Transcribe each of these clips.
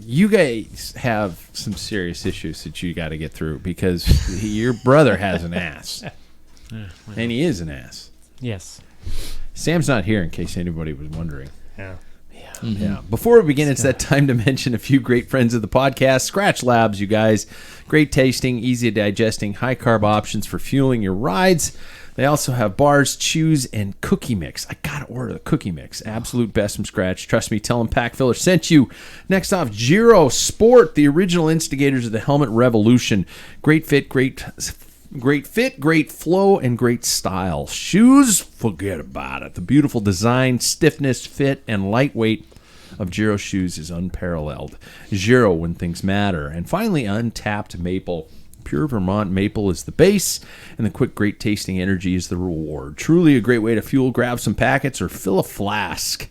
you guys have some serious issues that you got to get through because your brother has an ass. And he is an ass. Yes. Sam's not here in case anybody was wondering. Yeah. Mm-hmm. Yeah. Before we begin, it's that time to mention a few great friends of the podcast. Scratch Labs, you guys. Great tasting, easy digesting, high-carb options for fueling your rides. They also have bars, chews, and cookie mix. I got to order the cookie mix. Absolute best from scratch. Trust me, tell them Pack Filler sent you. Next off, Giro Sport, the original instigators of the helmet revolution. Great fit, great flow, and great style. Shoes, forget about it. The beautiful design, stiffness, fit, and lightweight of Giro shoes is unparalleled. Giro when things matter. And finally, Untapped Maple. Pure Vermont maple is the base, and the quick, great tasting energy is the reward. Truly a great way to fuel. Grab some packets or fill a flask.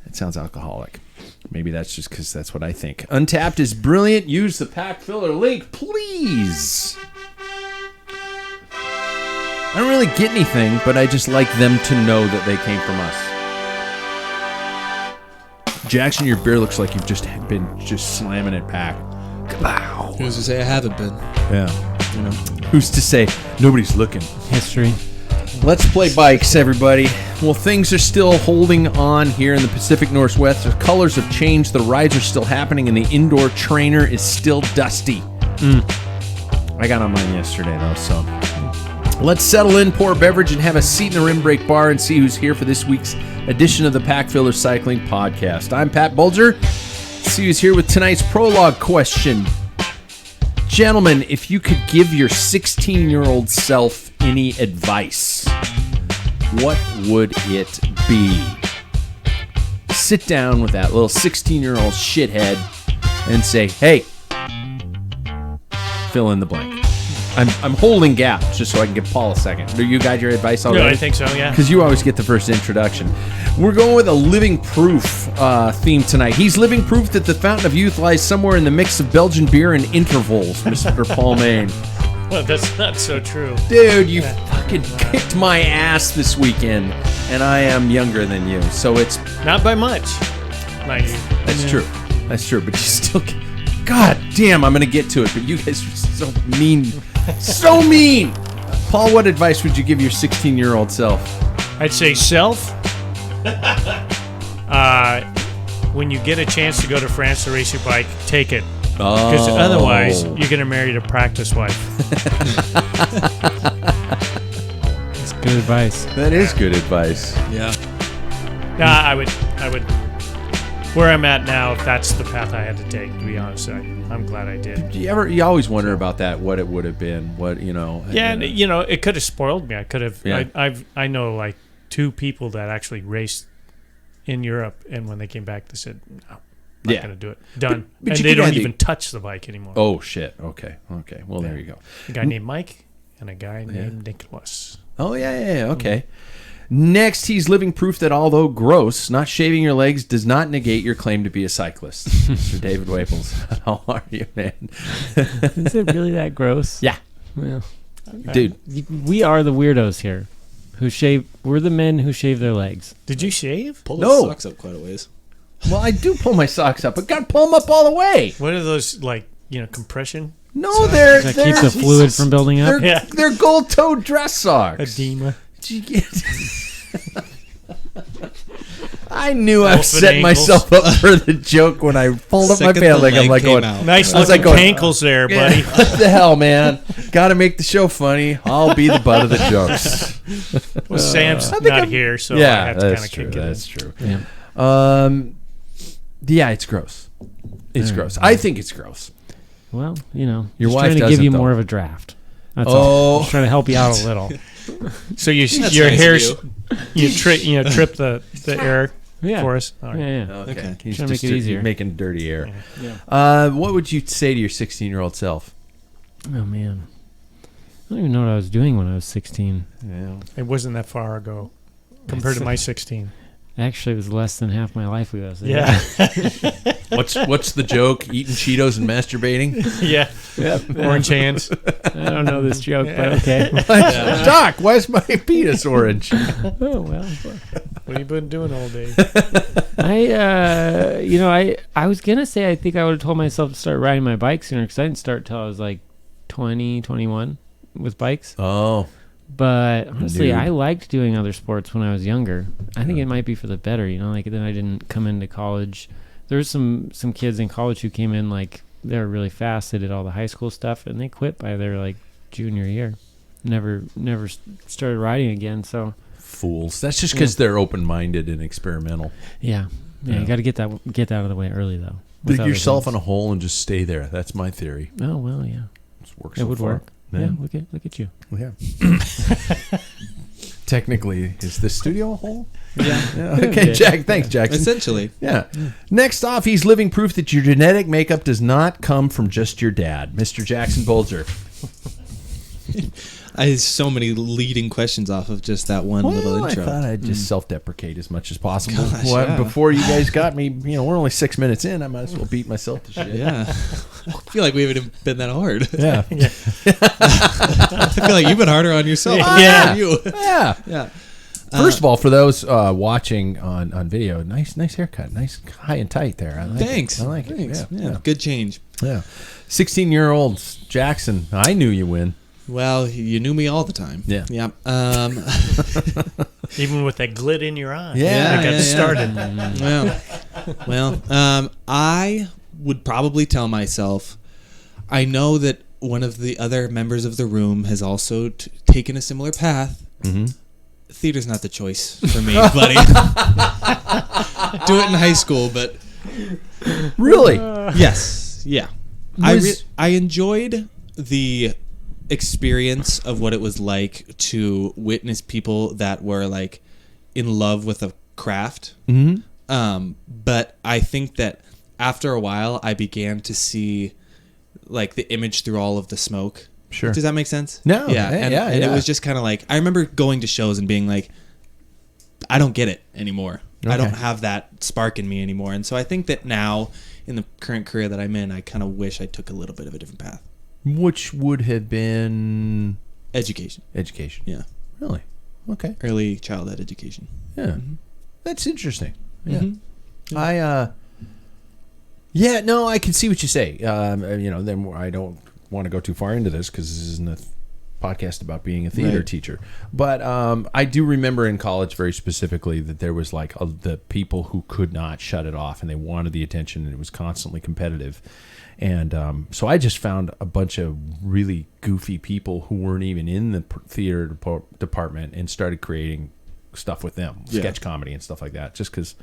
That sounds alcoholic. Maybe that's just because that's what I think. Untapped is brilliant. Use the Pack Filler link, please. I don't really get anything, but I just like them to know that they came from us. Jackson, your beer looks like you've just been slamming it back. Kabow. Who's to say I haven't been? Yeah. Who's to say nobody's looking? History. Let's play bikes, everybody. Well, things are still holding on here in the Pacific Northwest. The colors have changed, the rides are still happening, and the indoor trainer is still dusty. I got on mine yesterday, though, so... Let's settle in, pour a beverage, and have a seat in the Rim Break Bar and see who's here for this week's edition of the Pack Filler Cycling Podcast. I'm Pat Bulger. Let's see who's here with tonight's prologue question. Gentlemen, if you could give your 16-year-old self any advice, what would it be? Sit down with that little 16-year-old shithead and say, hey, fill in the blank. I'm holding gaps just so I can give Paul a second. Do you guide your advice already? No, I think so, yeah. Because you always get the first introduction. We're going with a living proof theme tonight. He's living proof that the fountain of youth lies somewhere in the mix of Belgian beer and intervals, Mr. Paul Main. Well, that's not so true. Dude, you fucking kicked my ass this weekend, and I am younger than you, so it's... Not by much, mind you. That's true. That's true, but you still... God damn, I'm going to get to it, but you guys are so mean. So mean! Paul, what advice would you give your 16-year-old self? I'd say self. When you get a chance to go to France to race your bike, take it. Because otherwise, you're going to marry a practice wife. That's good advice. That is good advice. Yeah. Nah, I would. Where I'm at now, if that's the path I had to take, to be honest, I'm glad I did. You always wonder about that, what it would have been, what, Yeah, it could have spoiled me. I could have. Yeah. I know like two people that actually raced in Europe, and when they came back, they said, "No, I'm not going to do it. Done." But and they don't even touch the bike anymore. Oh shit. Okay. Well, there you go. A guy named Mike and a guy named Nicholas. Oh yeah. Okay. Next, he's living proof that although gross, not shaving your legs does not negate your claim to be a cyclist. Mr. David Waples, how are you, man? Is it really that gross? Yeah. Well, dude, we are the weirdos here who shave. We're the men who shave their legs. Did you shave? Pull those socks up quite a ways. Well, I do pull my socks up, but gotta pull them up all the way. What are those, compression? No, they're keep the fluid from building up. They're gold-toed dress socks. Edema. I knew I was setting myself up for the joke when I pulled up my pants leg. I'm like going, nice looking ankles there, buddy. What the hell, man? Got to make the show funny. I'll be the butt of the jokes. Well, Sam's not here, so I have to kind of kick it. That's true. Yeah. Yeah, it's gross. It's gross. I think it's gross. Well, your just wife trying to give you though. more of a draft. That's all. Just trying to help you out a little. So your hair's trip the air for us. All right. Yeah. Okay. He's trying to make it easier. Making dirty air. Yeah. What would you say to your 16-year-old self? Oh man, I don't even know what I was doing when I was 16. Yeah. It wasn't that far ago compared to my 16. Actually, it was less than half my life ago. So Yeah. What's the joke? Eating Cheetos and masturbating? Yeah. Orange hands. I don't know this joke, but okay. Doc, why is my penis orange? Oh well. What have you been doing all day? I was gonna say I think I would have told myself to start riding my bike sooner because I didn't start till I was like 20, 21 with bikes. Oh, But honestly, Dude. I liked doing other sports when I was younger. I think it might be for the better, like then I didn't come into college. There was some kids in college who came in like they were really fast. They did all the high school stuff and they quit by their like junior year. Never started riding again. So fools! That's just because they're open-minded and experimental. yeah. You got to get that out of the way early though. with Dig other yourself things. in a hole and just stay there. That's my theory. Oh well, yeah. It's worked It so would far. work. Yeah, look at you. Yeah. Technically, is the studio a hole? Yeah. Okay, Jack. Thanks, Jackson. Essentially. Yeah. Next off, he's living proof that your genetic makeup does not come from just your dad, Mr. Jackson Bolger. I had so many leading questions off of just that one little intro. I thought I'd just self-deprecate as much as possible. Gosh, Well, yeah. Before you guys got me, we're only 6 minutes in. I might as well beat myself to shit. Yeah. I feel like we haven't been that hard. Yeah. I feel like you've been harder on yourself. Yeah. than you. Yeah. Yeah. First of all, for those watching on video, nice haircut, nice high and tight there. I like Thanks. It. I like Thanks. it. Yeah. Good change. Yeah. 16-year-old Jackson. I knew you win. Well, you knew me all the time. Yeah. Yeah. Even with that glit in your eye. Yeah, I got started. I would probably tell myself, I know that one of the other members of the room has also taken a similar path. Mm-hmm. Theater's not the choice for me, buddy. Do it in high school, but Really? yes, yeah. I enjoyed the experience of what it was like to witness people that were like in love with a craft. Mm-hmm. But I think that after a while, I began to see like the image through all of the smoke. Sure. Does that make sense? No. Yeah. And it was just kind of like, I remember going to shows and being like, I don't get it anymore. Okay. I don't have that spark in me anymore. And so I think that now in the current career that I'm in, I kind of wish I took a little bit of a different path. Which would have been Education. education. Yeah. Really? Okay. Early childhood education. Yeah. That's interesting. Yeah. Mhm. I I can see what you say. Then I don't want to go too far into this because this isn't a podcast about being a theater Right. teacher. But I do remember in college very specifically that there was like the people who could not shut it off and they wanted the attention and it was constantly competitive. And so I just found a bunch of really goofy people who weren't even in the theater department and started creating stuff with them, sketch comedy and stuff like that, just because.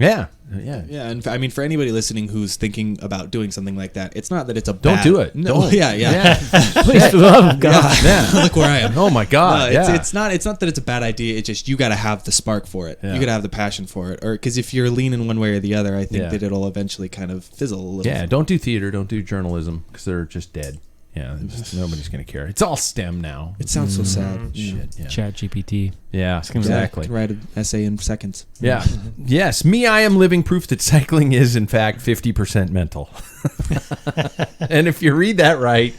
Yeah. And I mean, for anybody listening who's thinking about doing something like that, it's not that it's a Don't bad, do it. No, Don't. yeah. Please, for the love of God. Yeah. Look where I am. Oh my God. No, yeah. it's not that it's a bad idea. It's just you got to have the spark for it. Yeah. You got to have the passion for it, or because if you're leaning one way or the other, I think Yeah. that it'll eventually kind of fizzle a little. Yeah, don't do theater, don't do journalism because they're just dead. Yeah, nobody's going to care. It's all STEM now. It sounds so sad. Shit. Yeah. Chat GPT. Yeah, gonna be exactly. Can write an essay in seconds. Yeah. Yes, me, I am living proof that cycling is, in fact, 50% mental. And if you read that right,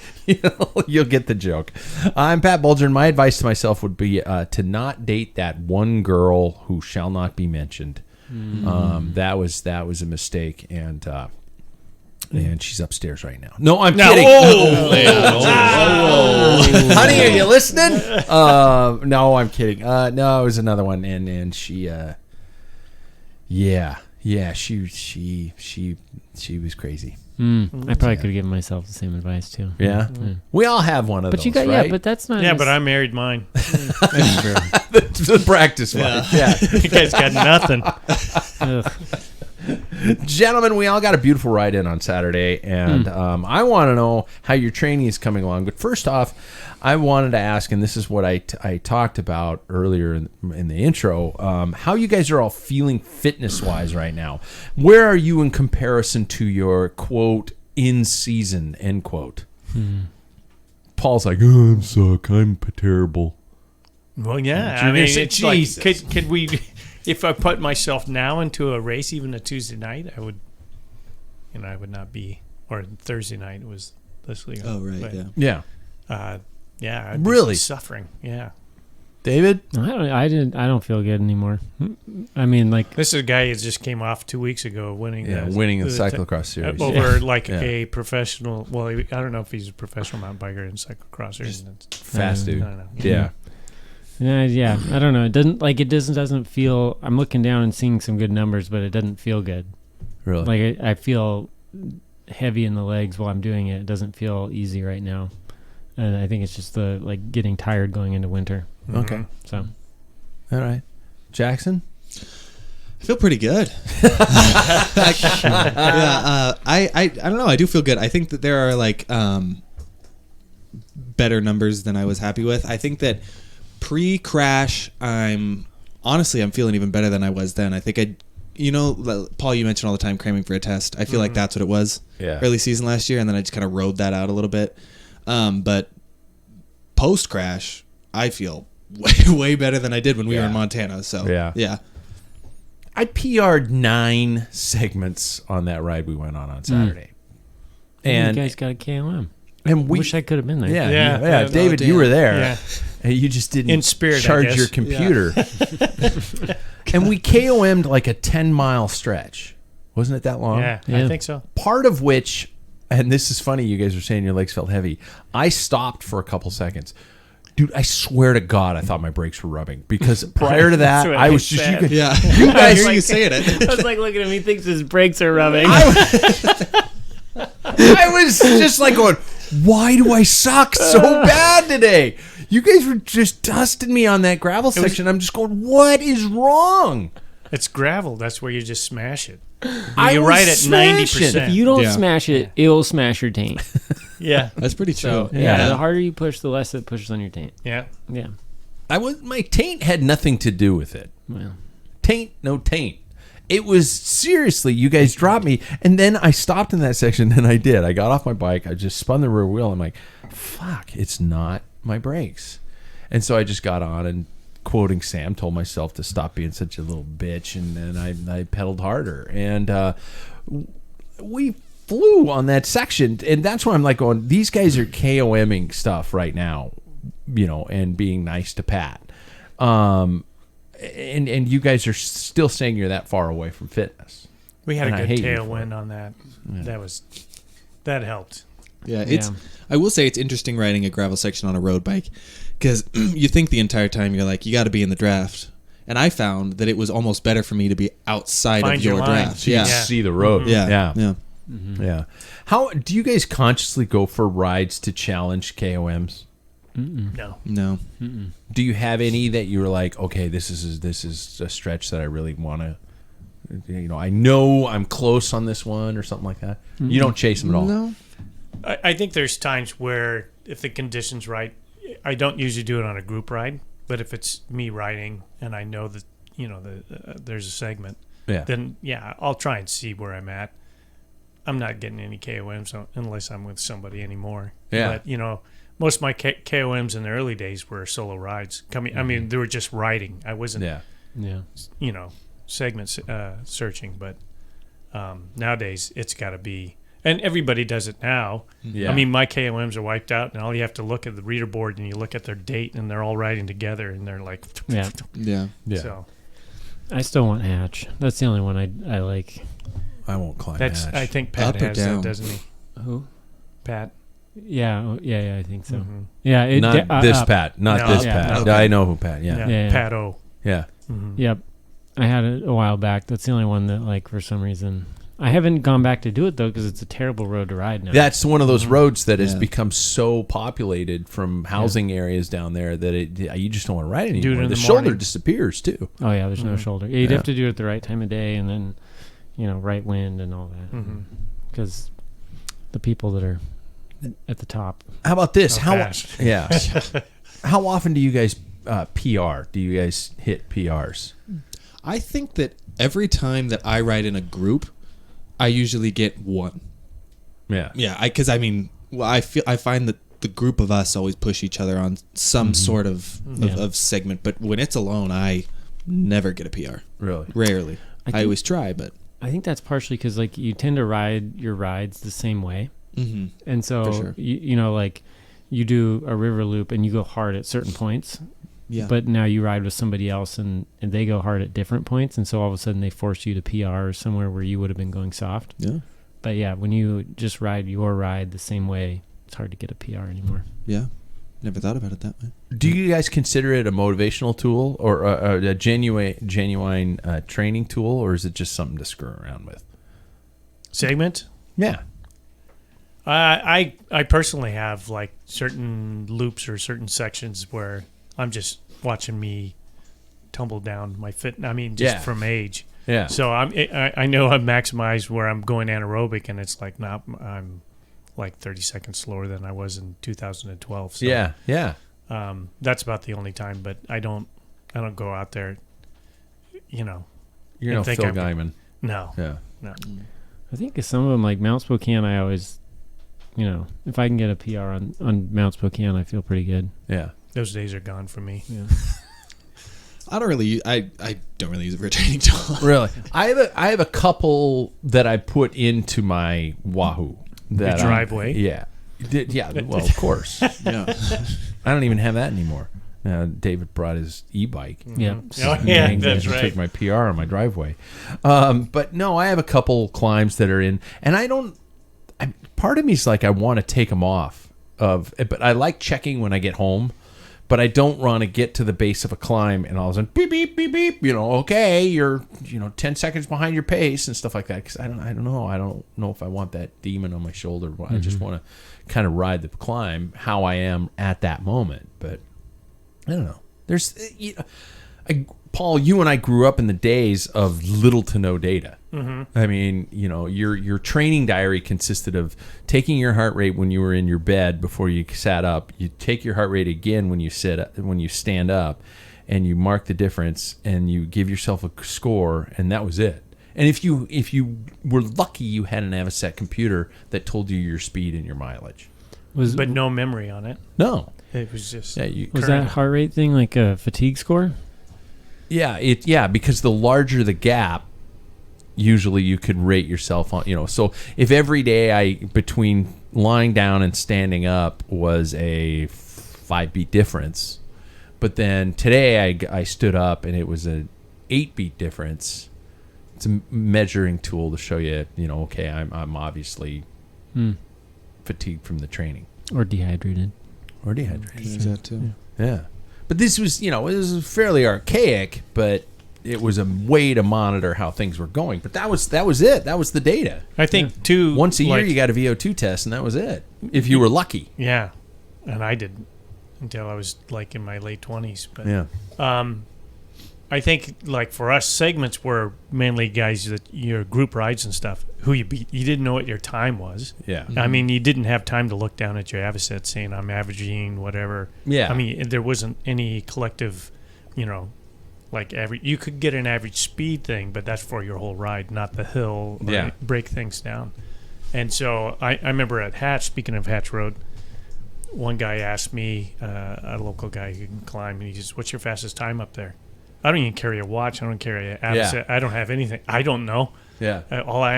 you'll get the joke. I'm Pat Bulger, and my advice to myself would be to not date that one girl who shall not be mentioned. That was a mistake, and she's upstairs right now. No, I'm kidding. Honey, are you listening? No, I'm kidding. No, it was another one, and she, she was crazy. I probably could have given myself the same advice too. Yeah, we all have one of But those. you got right? but that's not. Yeah, but I married mine. the practice one. Yeah. You guys got nothing. Ugh. Gentlemen, we all got a beautiful ride in on Saturday, and I want to know how your training is coming along. But first off, I wanted to ask, and this is what I talked about earlier in the intro, how you guys are all feeling fitness-wise right now. Where are you in comparison to your, quote, in-season, end quote? Paul's like, oh, I suck. I'm terrible. Well, yeah. You're I mean, gonna say it's like, Jesus. could we if I put myself now into a race, even a Tuesday night, I would not be, or Thursday night was this week. Oh, right, but, Yeah. I'd be Really? suffering. Yeah. David? I don't feel good anymore. I mean, like, This is a guy who just came off 2 weeks ago winning the cyclocross series. over like Yeah. a professional. Well, I don't know if he's a professional mountain biker and cyclocrosser. Fast dude. I don't know. Yeah. yeah, I don't know. It doesn't feel. I'm looking down and seeing some good numbers, but it doesn't feel good. Really? Like I feel heavy in the legs while I'm doing it. It doesn't feel easy right now, and I think it's just the getting tired going into winter. Okay. So, all right. Jackson? I feel pretty good. I don't know. I do feel good. I think that there are better numbers than I was happy with. I think that pre-crash, I'm feeling even better than I was then. I think Paul, you mentioned all the time cramming for a test. I feel like that's what it was early season last year, and then I just kind of rode that out a little bit. But post-crash, I feel way better than I did when we were in Montana. So yeah. I PR'd 9 segments on that ride we went on Saturday. And you guys got a KOM. And we wish I could have been there. Yeah. David, you were there. Yeah. And you just didn't In spirit, charge your computer. And we KOM'd like a 10-mile stretch. Wasn't it that long? Yeah, I think so. Part of which, and this is funny, you guys were saying your legs felt heavy. I stopped for a couple seconds. Dude, I swear to God, I thought my brakes were rubbing because prior to that, what I I was just said. you Yeah. guys. I hear you saying it. I was looking at him. He thinks his brakes are rubbing. I was just going, why do I suck so bad today? You guys were just dusting me on that gravel section. I'm just going, what is wrong? It's gravel. That's where you just smash it. I You was ride at smashing. 90%. If you don't Yeah. smash it, it'll smash your taint. Yeah, That's pretty true. So the harder you push, the less it pushes on your taint. yeah. Yeah. My taint had nothing to do with it. Well, Taint, no taint. It was seriously, you guys dropped me, and then I stopped in that section, and I did. I got off my bike, I just spun the rear wheel. I'm like, fuck, it's not my brakes. And so I just got on and, quoting Sam, told myself to stop being such a little bitch, and then I pedaled harder. And we flew on that section, and that's why I'm like going, these guys are KOMing stuff right now, and being nice to Pat. And you guys are still saying you're that far away from fitness. We had And a I good hate you for tailwind it. on that. That helped. Yeah, Yeah. I will say it's interesting riding a gravel section on a road bike because you think the entire time you're like, you got to be in the draft. And I found that it was almost better for me to be outside Find of your your line. draft. So you Yeah. see the road. Yeah. Yeah. How do you guys consciously go for rides to challenge KOMs? No. No. Do you have any that you were like, okay, this is a stretch that I really want to, I know I'm close on this one or something like that? You don't chase them at all. No. I think there's times where if the condition's right, I don't usually do it on a group ride, but if it's me riding and I know that, there's a segment, then I'll try and see where I'm at. I'm not getting any KOMs unless I'm with somebody anymore. Yeah. But, most of my KOMs in the early days were solo rides. I mean, they were just riding. I wasn't, segment searching. But nowadays, it's got to be, and everybody does it now. Yeah. I mean, my KOMs are wiped out, and all you have to look at the reader board, and you look at their date, and they're all riding together, and they're like, Yeah. Yeah. So I still want Hatch. That's the only one I like. I won't climb that's. Hatch. I think Pat Up or has down? that, doesn't he? Who? Pat. Yeah, I think so. Mhm. Yeah, Not this up. Pat. Not No. this Yeah, Pat. okay. I know who Pat. Yeah. Yeah. Pat O. Yeah. Mhm. Yep. I had it a while back. That's the only one that, for some reason, I haven't gone back to do it though because it's a terrible road to ride now. That's one of those roads that has Yeah. become so populated from housing areas down there that you just don't want to ride Do it anymore. in The the shoulder morning. disappears too. Oh yeah, there's no shoulder. Yeah, you'd Yeah. have to do it at the right time of day and then, right wind and all that. Mhm. Because the people that are at the top. How about this? How How fast? yeah? How often do you guys PR? Do you guys hit PRs? I think that every time that I ride in a group, I usually get one. Yeah. Yeah, I find that the group of us always push each other on some sort of Yeah. segment, but when it's alone, I never get a PR. Really? Rarely. I always try, but I think that's partially because like you tend to ride your rides the same way, and so sure. you know, like you do a river loop and you go hard at certain points. Yeah. But now you ride with somebody else and they go hard at different points, and so all of a sudden they force you to PR somewhere where you would have been going soft. Yeah. But yeah, when you just ride your ride the same way, it's hard to get a PR anymore. Yeah. Never thought about it that way. Do you guys consider it a motivational tool or a genuine training tool, or is it just something to screw around with? Segment? Yeah. I personally have like certain loops or certain sections where I'm just watching me tumble down my fit. I mean, just from age. Yeah. So I know I've maximized where I'm going anaerobic, and it's like I'm like 30 seconds slower than I was in 2012. So, yeah. That's about the only time, but I don't go out there, you know. You're no Phil Guyman. No. Yeah. No. I think some of them, like Mount Spokane, I always, you know, if I can get a PR on Mount Spokane, I feel pretty good. Yeah. Those days are gone for me. Yeah. I don't really use it for a training tool. Really? I have a couple that I put into my Wahoo. Your driveway? Yeah. Well, of course. Yeah. I don't even have that anymore. David brought his e-bike. Yeah. Oh, yeah, that's right. Took my PR on my driveway. But no, I have a couple climbs that are in, and part of me is like, I want to take them off but I like checking when I get home. But I don't want to get to the base of a climb and all of a sudden beep beep beep beep. Okay, you're 10 seconds behind your pace and stuff like that. Because I don't know if I want that demon on my shoulder. I just want to kind of ride the climb how I am at that moment. But I don't know. There's Paul, you and I grew up in the days of little to no data. Mm-hmm. I mean, your training diary consisted of taking your heart rate when you were in your bed before you sat up. You take your heart rate again when you stand up, and you mark the difference, and you give yourself a score, and that was it. And if you were lucky, you had an Avocet computer that told you your speed and your mileage. But no memory on it. No, it was just. Was that heart rate thing like a fatigue score? Yeah, because the larger the gap, usually you could rate yourself on, so if every day between lying down and standing up was a 5-beat difference, but then today I stood up and it was an 8-beat difference. It's a measuring tool to show you, okay, I'm obviously fatigued from the training. Or dehydrated. Is that too? Yeah. But this was, it was fairly archaic, but it was a way to monitor how things were going. But that was it. That was the data. I think, too. Once a year, you got a VO2 test, and that was it, if you were lucky. Yeah. And I did until I was, like, in my late 20s. But, yeah. I think, like, for us, segments were mainly guys that your group rides and stuff, who you beat. You didn't know what your time was. Yeah. I mean, you didn't have time to look down at your Avocet saying, I'm averaging whatever. Yeah. I mean, there wasn't any collective, like you could get an average speed thing, but that's for your whole ride, not the hill or break things down. And so I remember at Hatch, speaking of Hatch Road, one guy asked me, a local guy who can climb, and he says, what's your fastest time up there? I don't even carry a watch. I don't carry an Avocet. I don't have anything. I don't know. Yeah. All I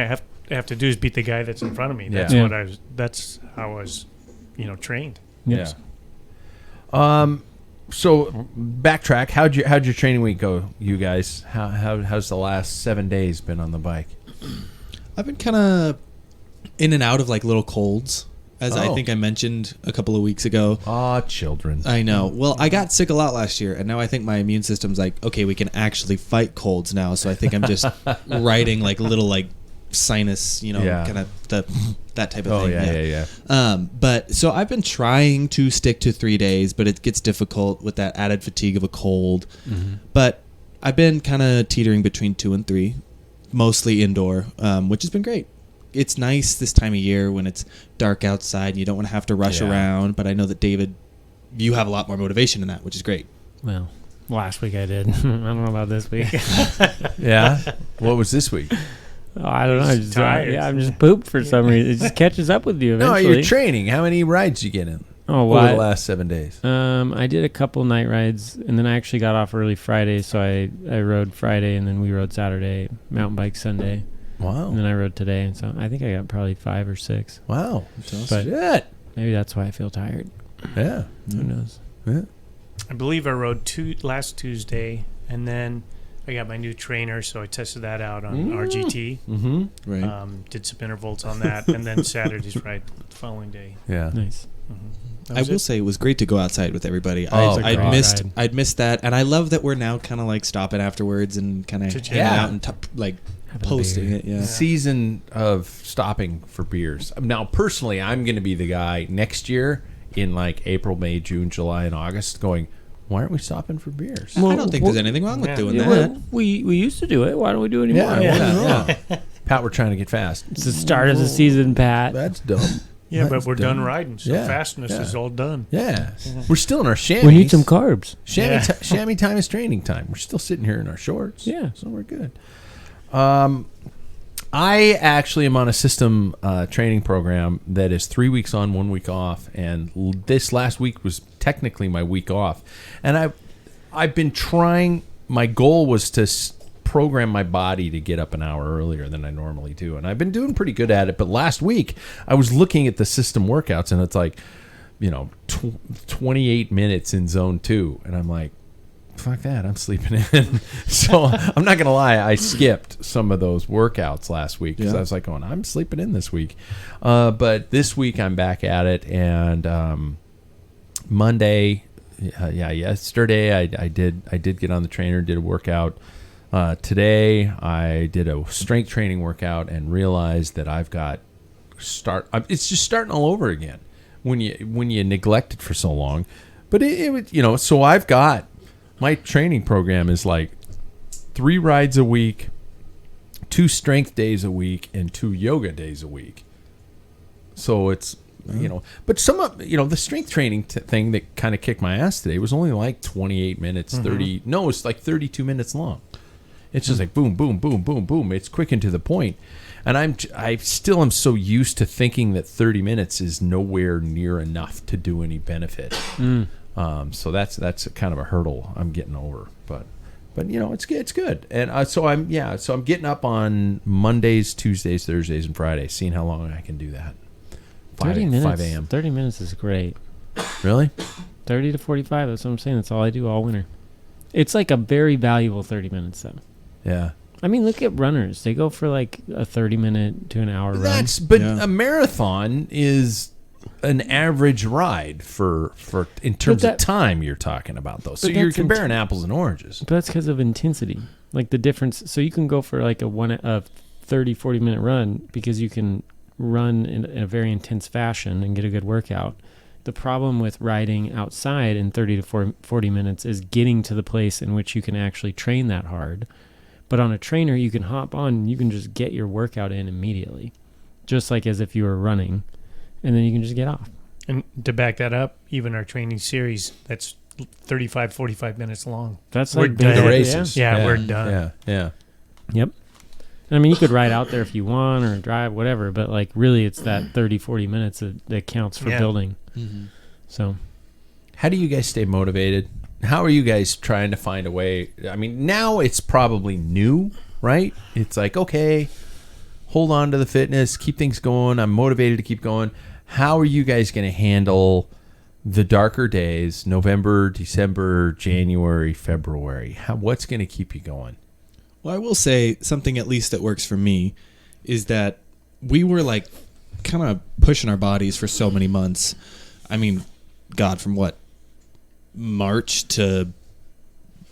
have to do is beat the guy that's in front of me. That's what I was. That's how I was, trained. Yeah. So backtrack. How'd your training week go, you guys? How's the last 7 days been on the bike? I've been kind of in and out of like little colds, as I think I mentioned a couple of weeks ago. Children. I know. Well, I got sick a lot last year, and now I think my immune system's like, okay, we can actually fight colds now. So I think I'm just riding like little like sinus, kind of that type of thing. Yeah. But so I've been trying to stick to 3 days, but it gets difficult with that added fatigue of a cold. Mm-hmm. But I've been kind of teetering between 2 and 3, mostly indoor, which has been great. It's nice this time of year when it's dark outside and you don't want to have to rush around. But I know that, David, you have a lot more motivation in that, which is great. Well, last week I did. I don't know about this week. Yeah? What was this week? Oh, I don't know. I'm just pooped for some reason. It just catches up with you eventually. No, you're training. How many rides you get in? over the last 7 days? I did a couple night rides, and then I actually got off early Friday, so I rode Friday, and then we rode Saturday, mountain bike Sunday. Wow. And then I rode today, and so I think I got probably 5 or 6. Wow. But shit. Maybe that's why I feel tired. Yeah. Who knows? Yeah. I believe I rode last Tuesday, and then I got my new trainer, so I tested that out on RGT. Mm-hmm. Right. Did some intervals on that, and then Saturday's ride the following day. Yeah. Nice. Mm-hmm. I will say it was great to go outside with everybody. Oh, I'd missed that, and I love that we're now kind of like stopping afterwards and kind of hanging out and posting it. Yeah. Season of stopping for beers. Now, personally, I'm going to be the guy next year in like April, May, June, July, and August going, why aren't we stopping for beers? I don't think there's anything wrong with doing that. We used to do it. Why don't we do it anymore? Yeah. Pat, we're trying to get fast. It's the start of the season, Pat. That's dumb. Yeah, That's but we're dumb. done riding, so fastness is all done. Yeah. We're still in our chamois. We need some carbs. Chamois time is training time. We're still sitting here in our shorts. Yeah. So we're good. I actually am on a system training program that is 3 weeks on, 1 week off, and this last week was technically my week off. And I've been trying. My goal was to program my body to get up an hour earlier than I normally do, and I've been doing pretty good at it. But last week I was looking at the system workouts, and it's like, 28 minutes in zone 2, and I'm like, fuck that, I'm sleeping in. So I'm not gonna lie, I skipped some of those workouts last week because I was like going, I'm sleeping in this week. But this week I'm back at it, and Monday, yesterday I did get on the trainer, did a workout. Today I did a strength training workout and realized that it's just starting all over again when you neglect it for so long. But it so I've got, my training program is like 3 rides a week, 2 strength days a week, and 2 yoga days a week. So it's, but some of, the strength training thing that kind of kicked my ass today was only like 28 minutes, it's like 32 minutes long. It's just like boom, boom, boom, boom, boom. It's quick and to the point. And I still am so used to thinking that 30 minutes is nowhere near enough to do any benefit. So that's kind of a hurdle I'm getting over. But it's good. And so I'm getting up on Mondays, Tuesdays, Thursdays, and Fridays, seeing how long I can do that. 30 minutes. 5 a.m. 30 minutes is great. Really? 30 to 45. That's what I'm saying. That's all I do all winter. It's like a very valuable 30 minutes, though. Yeah. I mean, look at runners. They go for like a 30-minute to an hour run. A marathon is an average ride for in terms of time you're talking about, though. So you're comparing apples and oranges. But that's because of intensity. Like the difference. So you can go for like a 30, 40-minute run because you can run in a very intense fashion and get a good workout. The problem with riding outside in 30 to 40 minutes is getting to the place in which you can actually train that hard. But on a trainer, you can hop on and you can just get your workout in immediately, just like as if you were running, and then you can just get off. And to back that up, even our training series, that's 35, 45 minutes long. That's we're like done. The races. Yeah, we're done. Yeah. Yep. I mean, you could ride out there if you want or drive, whatever, but like really it's that 30, 40 minutes that counts for building. Mm-hmm. So how do you guys stay motivated? How are you guys trying to find a way? I mean, now it's probably new, right? It's like, okay, hold on to the fitness, keep things going. I'm motivated to keep going. How are you guys going to handle the darker days, November, December, January, February? What's going to keep you going? Well, I will say something at least that works for me is that we were like kind of pushing our bodies for so many months. I mean, God, from what? March to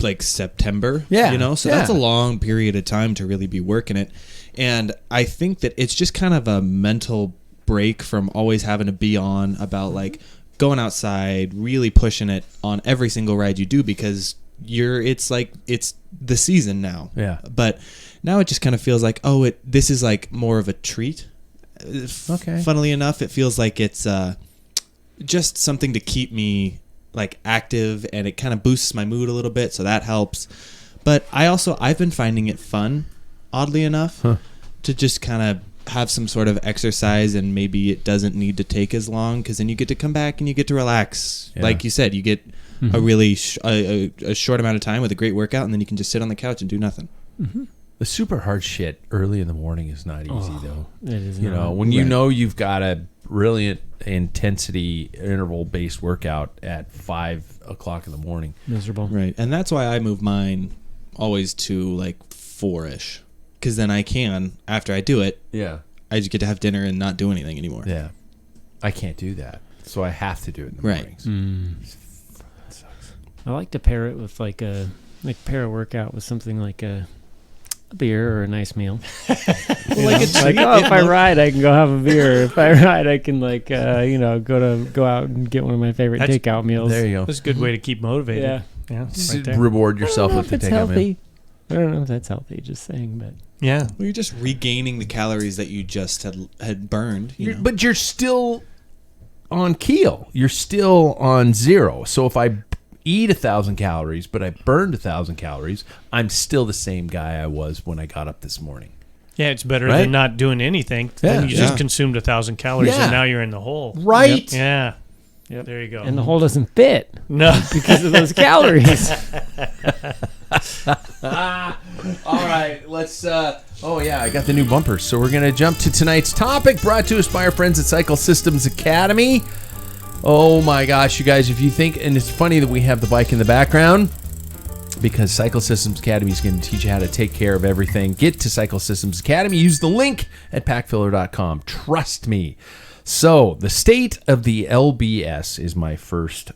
like September, so that's a long period of time to really be working it. And I think that it's just kind of a mental break from always having to be on about like going outside, really pushing it on every single ride you do, because it's the season now. Yeah. But now it just kind of feels like, this is like more of a treat. Okay. Funnily enough, it feels like it's just something to keep me like active, and it kind of boosts my mood a little bit, so that helps. But I've been finding it fun, oddly enough, to just kind of have some sort of exercise, and maybe it doesn't need to take as long, because then you get to come back and you get to relax. Yeah. Like you said, you get a really a short amount of time with a great workout, and then you can just sit on the couch and do nothing. The super hard shit early in the morning is not easy, though. It is You know, not. when you know you've got a brilliant intensity interval-based workout at 5 o'clock in the morning. Miserable. Right, and that's why I move mine always to like 4-ish, because then I can, after I do it, Yeah. I just get to have dinner and not do anything anymore. Yeah. I can't do that. So I have to do it in the Right. mornings. I like to pair it with pair a workout with something like a beer or a nice meal. If I ride, I can go have a beer. If I ride, I can go out and get one of my favorite takeout meals. There you go. That's a good way to keep motivated. Yeah. Yeah. Just Right there. reward yourself with the it's takeout healthy. meal. I don't know if that's healthy. Just saying, but Yeah. Well, you're just regaining the calories that you just had burned. You know? But you're still on keel. You're still on zero. So if I eat 1,000 calories, but I burned 1,000 calories, I'm still the same guy I was when I got up this morning. Yeah, it's better Right? than not doing anything. Yeah. Then you just consumed 1,000 calories, Yeah. and now you're in the hole. Right? Yeah. Yep. There you go. and the hole doesn't fit No. because of those calories. All right, let's. I got the new bumpers. So we're going to jump to tonight's topic, brought to us by our friends at Cycle Systems Academy. Oh my gosh, you guys, if you think, and it's funny that we have the bike in the background, because Cycle Systems Academy is going to teach you how to take care of everything. Get to Cycle Systems Academy. Use the link at packfiller.com. Trust me. So, the state of the LBS is my first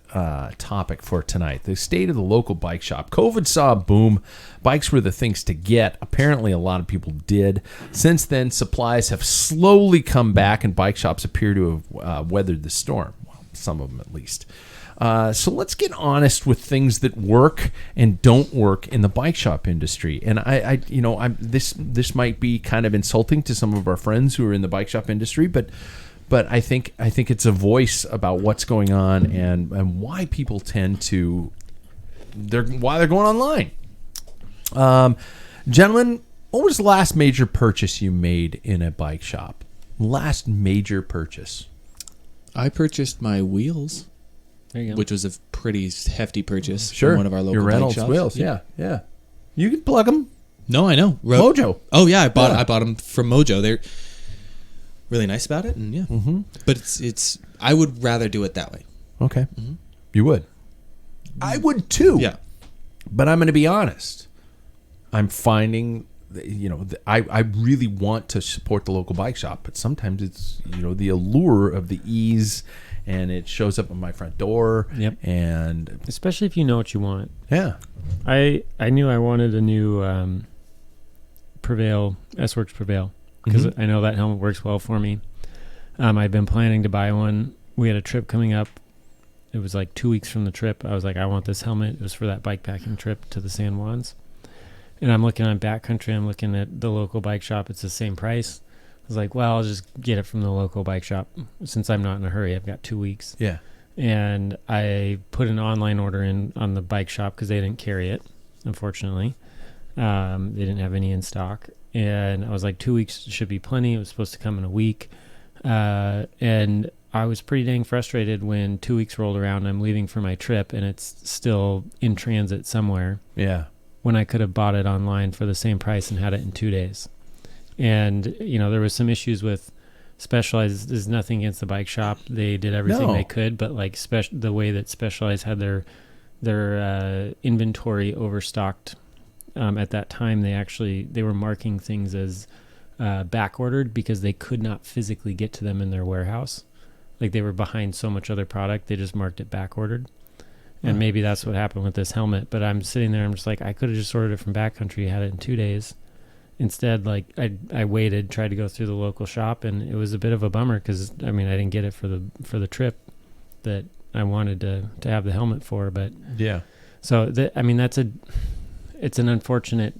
topic for tonight. The state of the local bike shop. COVID saw a boom. Bikes were the things to get. Apparently, a lot of people did. Since then, supplies have slowly come back, and bike shops appear to have weathered the storm. Well, some of them at least. So let's get honest with things that work and don't work in the bike shop industry. And this might be kind of insulting to some of our friends who are in the bike shop industry, but I think it's a voice about what's going on and why people tend to why they're going online. Gentlemen, what was the last major purchase you made in a bike shop? Last major purchase. I purchased my wheels, There you go. which was a pretty hefty purchase Sure. from one of our local Your bike Reynolds shops. wheels. Yeah. You can plug them. No, I know. Mojo. Oh yeah, I bought Yeah. them from Mojo. They're really nice about it, and yeah. Mm-hmm. But it's I would rather do it that way. Okay. You would. I would too. Yeah. But I'm going to be honest. I'm finding, I really want to support the local bike shop, but sometimes it's, the allure of the ease, and it shows up at my front door. Yep. And Especially if you know what you want. yeah. I knew I wanted a new Prevail, S-Works Prevail, because I know that helmet works well for me. I'd been planning to buy one. We had a trip coming up. It was like 2 weeks from the trip. I was like, I want this helmet. It was for that bike packing trip to the San Juans. And I'm looking on Backcountry. I'm looking at the local bike shop. It's the same price. I was like, well, I'll just get it from the local bike shop since I'm not in a hurry. I've got 2 weeks. Yeah. And I put an online order in on the bike shop because they didn't carry it, unfortunately. They didn't have any in stock. And I was like, 2 weeks should be plenty. It was supposed to come in a week. And I was pretty dang frustrated when 2 weeks rolled around. I'm leaving for my trip, and it's still in transit somewhere. Yeah. When I could have bought it online for the same price and had it in 2 days. And, there was some issues with Specialized. There's nothing against the bike shop. They did everything they could, but like the way that Specialized had their inventory overstocked at that time, they were marking things as back ordered because they could not physically get to them in their warehouse. Like they were behind so much other product, they just marked it back ordered. And maybe that's what happened with this helmet. But I'm sitting there, I'm just like, I could have just ordered it from Backcountry, had it in 2 days. Instead, like I waited, tried to go through the local shop, and it was a bit of a bummer because I didn't get it for the trip that I wanted to have the helmet for. But Yeah. so it's an unfortunate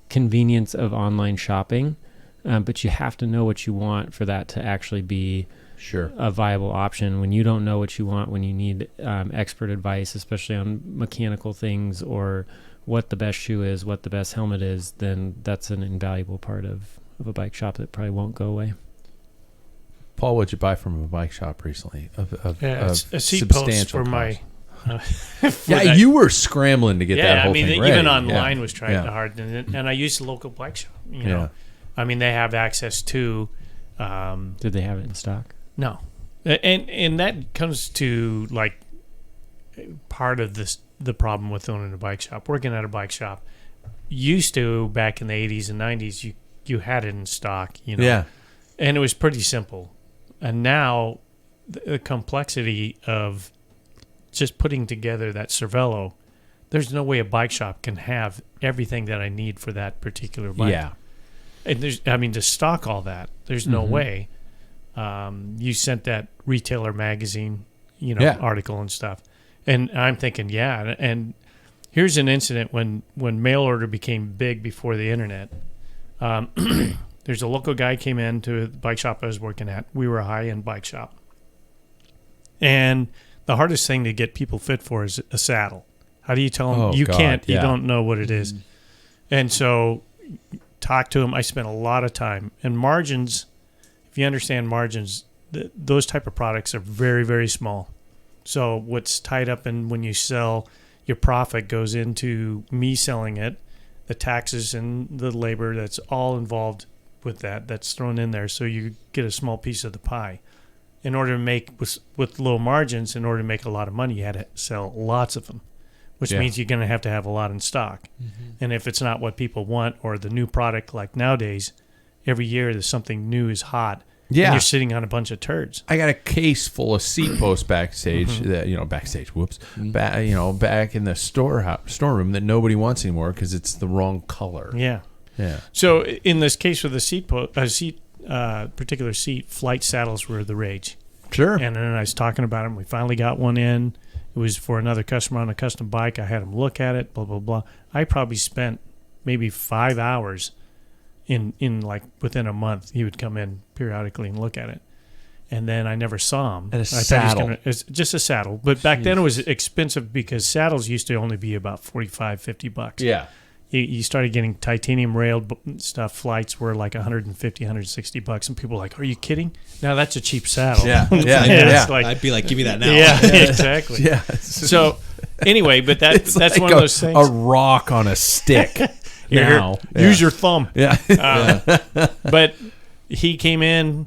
convenience of online shopping, but you have to know what you want for that to actually be Sure. a viable option. When you don't know what you want, when you need expert advice, especially on mechanical things or what the best shoe is, what the best helmet is, then that's an invaluable part of of a bike shop that probably won't go away. Paul, what'd you buy from a bike shop recently? A seat post for my. You were scrambling to get that whole thing ready. Even online was trying hard, and I used a local bike shop. You know, I mean, they have access to. Did they have it in stock? No, and that comes to like part of the problem with owning a bike shop. Working at a bike shop, used to back in the 80s and 90s, you had it in stock, and it was pretty simple. And now the complexity of just putting together that Cervelo, there's no way a bike shop can have everything that I need for that particular bike. Yeah. And to stock all that, there's no way. You sent that retailer magazine, article and stuff. And I'm thinking, and here's an incident when mail order became big before the internet. There's a local guy came in to the bike shop I was working at. We were a high-end bike shop. And the hardest thing to get people fit for is a saddle. How do you tell them you don't know what it is? And so talk to him. I spent a lot of time. And margins, if you understand margins, those type of products are very, very small. So what's tied up in when you sell, your profit goes into me selling it, the taxes and the labor that's all involved with that's thrown in there. So you get a small piece of the pie. In order to make, with low margins, in order to make a lot of money, you had to sell lots of them, which means you're going to have a lot in stock. And if it's not what people want or the new product, like nowadays, every year there's something new is hot. Yeah. And you're sitting on a bunch of turds. I got a case full of seat posts backstage, back in the storeroom that nobody wants anymore because it's the wrong color. Yeah. Yeah. So in this case with the particular seat, flight saddles were the rage. Sure. And then I was talking about them. We finally got one in. It was for another customer on a custom bike. I had him look at it, blah, blah, blah. I probably spent maybe 5 hours in like within a month. He would come in periodically and look at it. And then I never saw him. And a saddle. It's just a saddle. But back then it was expensive because saddles used to only be about $45, $50. Yeah. You started getting titanium railed stuff. Flights were like $150, $160, and people were like, "Are you kidding? No, that's a cheap saddle." Yeah. Like, I'd be like, "Give me that now." Yeah, exactly. Yeah. So anyway, but that's like one of those things. A rock on a stick. Now, use your thumb. Yeah. But he came in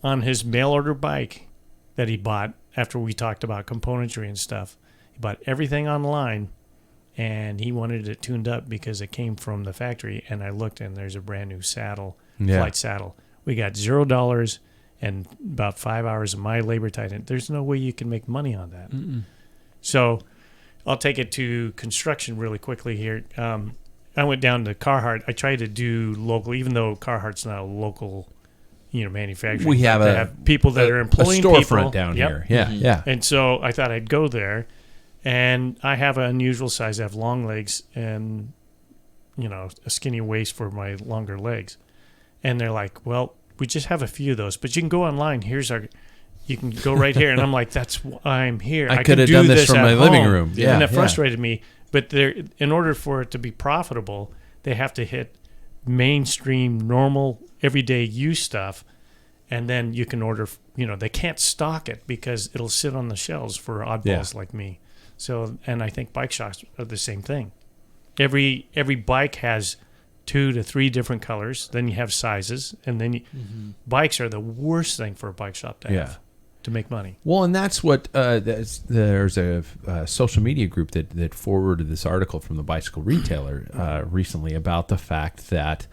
on his mail order bike that he bought after we talked about componentry and stuff. He bought everything online. And he wanted it tuned up because it came from the factory. And I looked, and there's a brand new saddle, flight saddle. We got $0 and about 5 hours of my labor tied in. There's no way you can make money on that. So I'll take it to construction really quickly here. I went down to Carhartt. I tried to do local, even though Carhartt's not a local, manufacturer. We have people that are employing storefront down here. Yeah, yeah. And so I thought I'd go there. And I have an unusual size. I have long legs and, a skinny waist for my longer legs. And they're like, well, we just have a few of those, but you can go online. You can go right here. And I'm like, that's why I'm here. I could have done this from my living room. Yeah, and it frustrated me. But in order for it to be profitable, they have to hit mainstream, normal, everyday use stuff. And then you can order, they can't stock it because it'll sit on the shelves for oddballs like me. So, and I think bike shops are the same thing. Every bike has 2 to 3 different colors. Then you have sizes, and then bikes are the worst thing for a bike shop to have to make money. Well, and that's what there's a social media group that forwarded this article from the bicycle retailer recently about the fact that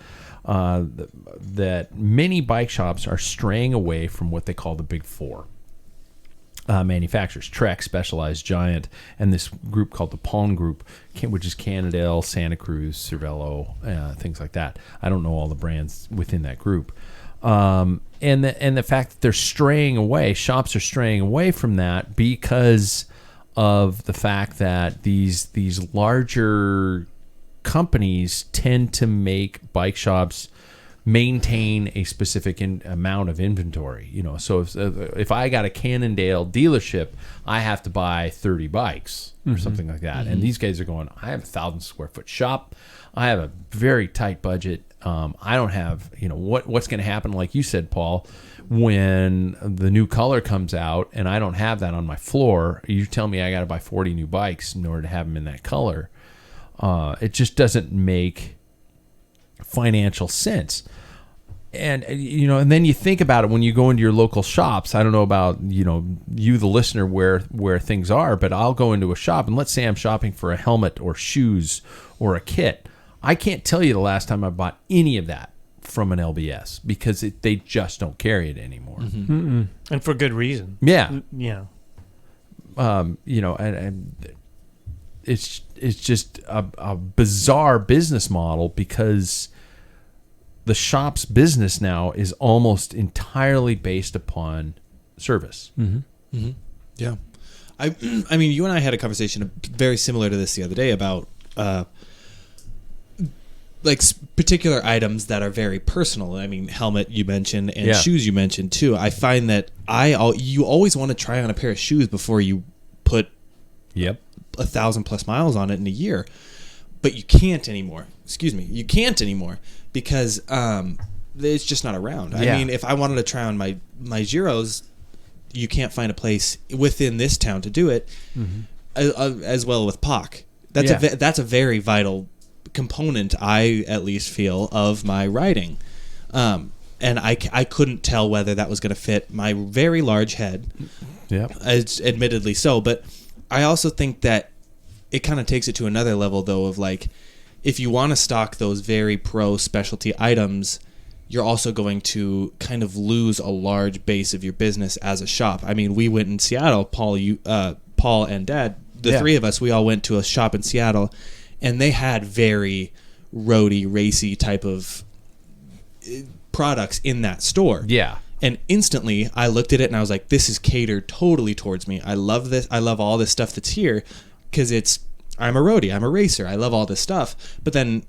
that many bike shops are straying away from what they call the big four. Manufacturers, Trek, Specialized, Giant, and this group called the Pawn Group, which is Cannondale, Santa Cruz, Cervelo, things like that. I don't know all the brands within that group. And the fact that they're straying away, shops are straying away from that because of the fact that these larger companies tend to make bike shops maintain a specific amount of inventory. So if I got a Cannondale dealership, I have to buy 30 bikes or something like that. And these guys are going, I have a 1,000 square foot shop. I have a very tight budget. I don't have, what's going to happen, like you said, Paul, when the new color comes out and I don't have that on my floor. You tell me I got to buy 40 new bikes in order to have them in that color. It just doesn't make financial sense. And and then you think about it when you go into your local shops. I don't know about you the listener where things are, but I'll go into a shop and let's say I'm shopping for a helmet or shoes or a kit. I can't tell you the last time I bought any of that from an LBS because they just don't carry it anymore. And for good reason. Yeah. And it's just a bizarre business model because the shop's business now is almost entirely based upon service. Yeah. I mean, you and I had a conversation very similar to this the other day about like particular items that are very personal. I mean, helmet you mentioned and shoes you mentioned too. I find that you always want to try on a pair of shoes before you put 1,000+ miles on it in a year, but you can't anymore. You can't anymore because it's just not around. I mean, if I wanted to try on my Giros, you can't find a place within this town to do it. As well with POC. That's a very vital component, I at least feel, of my riding. And I couldn't tell whether that was going to fit my very large head. It's admittedly so, but I also think that it kind of takes it to another level, though, of like, if you want to stock those very pro specialty items, you're also going to kind of lose a large base of your business as a shop. I mean, we went in Seattle, Paul and Dad, the three of us, we all went to a shop in Seattle, and they had very roady, racy type of products in that store. And instantly, I looked at it and I was like, this is catered totally towards me. I love this. I love all this stuff that's here because I'm a roadie. I'm a racer. I love all this stuff. But then,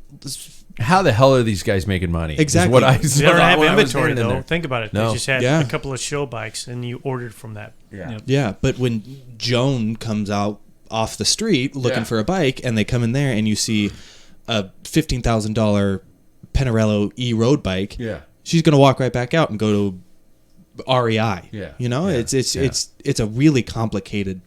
how the hell are these guys making money? Exactly. They don't have inventory, though. Think about it. No. They just had a couple of show bikes, and you ordered from that. Yeah, but when Joan comes out off the street looking for a bike, and they come in there, and you see a $15,000 Pinarello E-Road bike, she's going to walk right back out and go to REI. It's a really complicated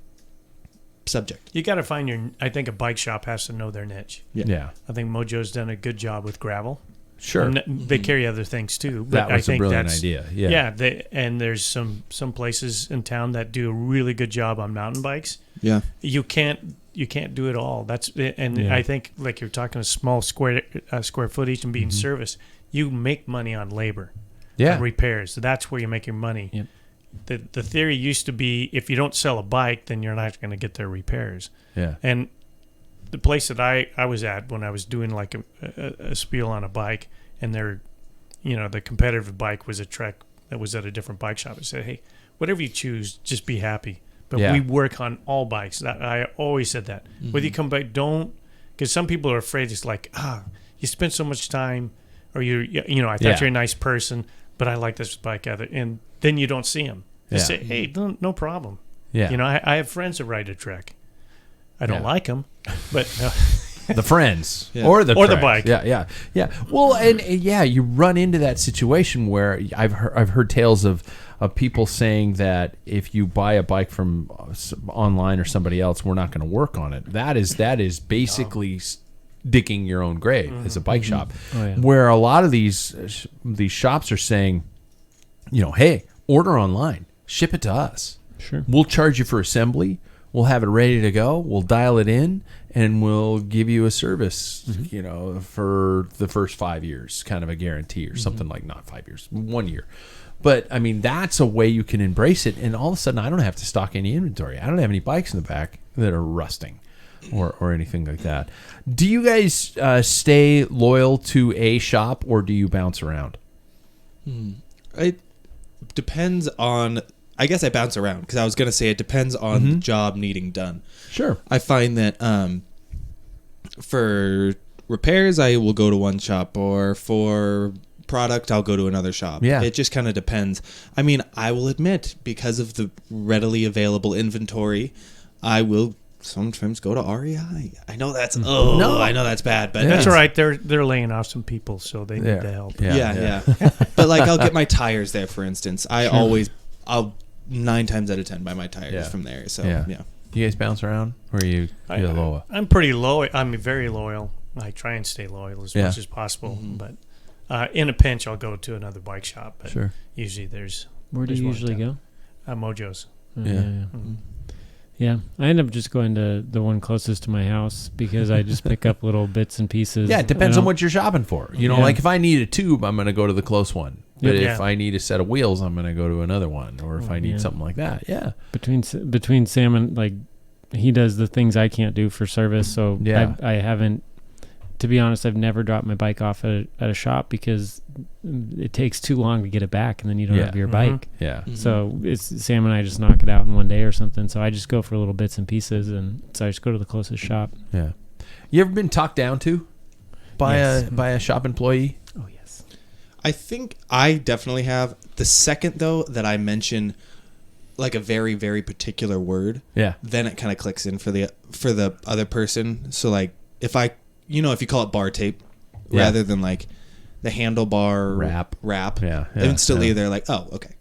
subject. You got to find I think a bike shop has to know their niche. I think Mojo's done a good job with gravel. Sure. And they carry other things too. But that was a brilliant idea. And there's some places in town that do a really good job on mountain bikes. You can't do it all. I think, like you're talking a small square footage and being service, you make money on labor. And repairs. So that's where you make your money. The theory used to be if you don't sell a bike, then you're not going to get their repairs. And the place that I was at when I was doing like a spiel on a bike, and the competitive bike was a Trek that was at a different bike shop. I said, hey, whatever you choose, just be happy. But we work on all bikes. I always said that. Whether you come back, because some people are afraid. It's like, you spend so much time, or I thought you're a nice person, but I like this bike other, and then you don't see them. They say, hey, no problem. I have friends that ride a Trek. I don't like them, but the friends or the bike. Well, and you run into that situation where I've heard tales of people saying that if you buy a bike from online or somebody else, we're not going to work on it. That is basically digging your own grave as a bike shop. Where a lot of these shops are saying, hey, order online, ship it to us. Sure. We'll charge you for assembly. We'll have it ready to go. We'll dial it in, and we'll give you a service, for the first 5 years, kind of a guarantee or something like, not 5 years, 1 year. But, I mean, that's a way you can embrace it, and all of a sudden I don't have to stock any inventory. I don't have any bikes in the back that are rusting or anything like that. Do you guys stay loyal to a shop, or do you bounce around? It depends on... I guess I bounce around because I was going to say it depends on the job needing done. Sure. I find that for repairs, I will go to one shop, or for product, I'll go to another shop. Yeah. It just kind of depends. I mean, I will admit, because of the readily available inventory, I will sometimes go to REI. I know that's I know that's bad, but that's all right. They're laying off some people, so they need the help. Yeah. But like, I'll get my tires there, for instance. I'll 9 times out of 10 buy my tires from there. So yeah. You guys bounce around, or are you low? I'm pretty low. I'm very loyal. I try and stay loyal as much as possible. But in a pinch, I'll go to another bike shop. But usually there's. Where do you usually go? Mojo's. Yeah, I end up just going to the one closest to my house because I just pick up little bits and pieces. Yeah, it depends on what you're shopping for. You know, like if I need a tube, I'm going to go to the close one. But if I need a set of wheels, I'm going to go to another one. Or if I need something like that, Between Sam and, like, he does the things I can't do for service, so I haven't. To be honest, I've never dropped my bike off at a shop because it takes too long to get it back, and then you don't have your bike. Yeah. So it's Sam and I just knock it out in one day or something. So I just go for little bits and pieces, and so I just go to the closest shop. Yeah. You ever been talked down to by a shop employee? Oh yes. I think I definitely have. The second though that I mention like a very, very particular word, then it kind of clicks in for the other person. So like if you call it bar tape rather than like the handlebar wrap, instantly they're like, oh, okay.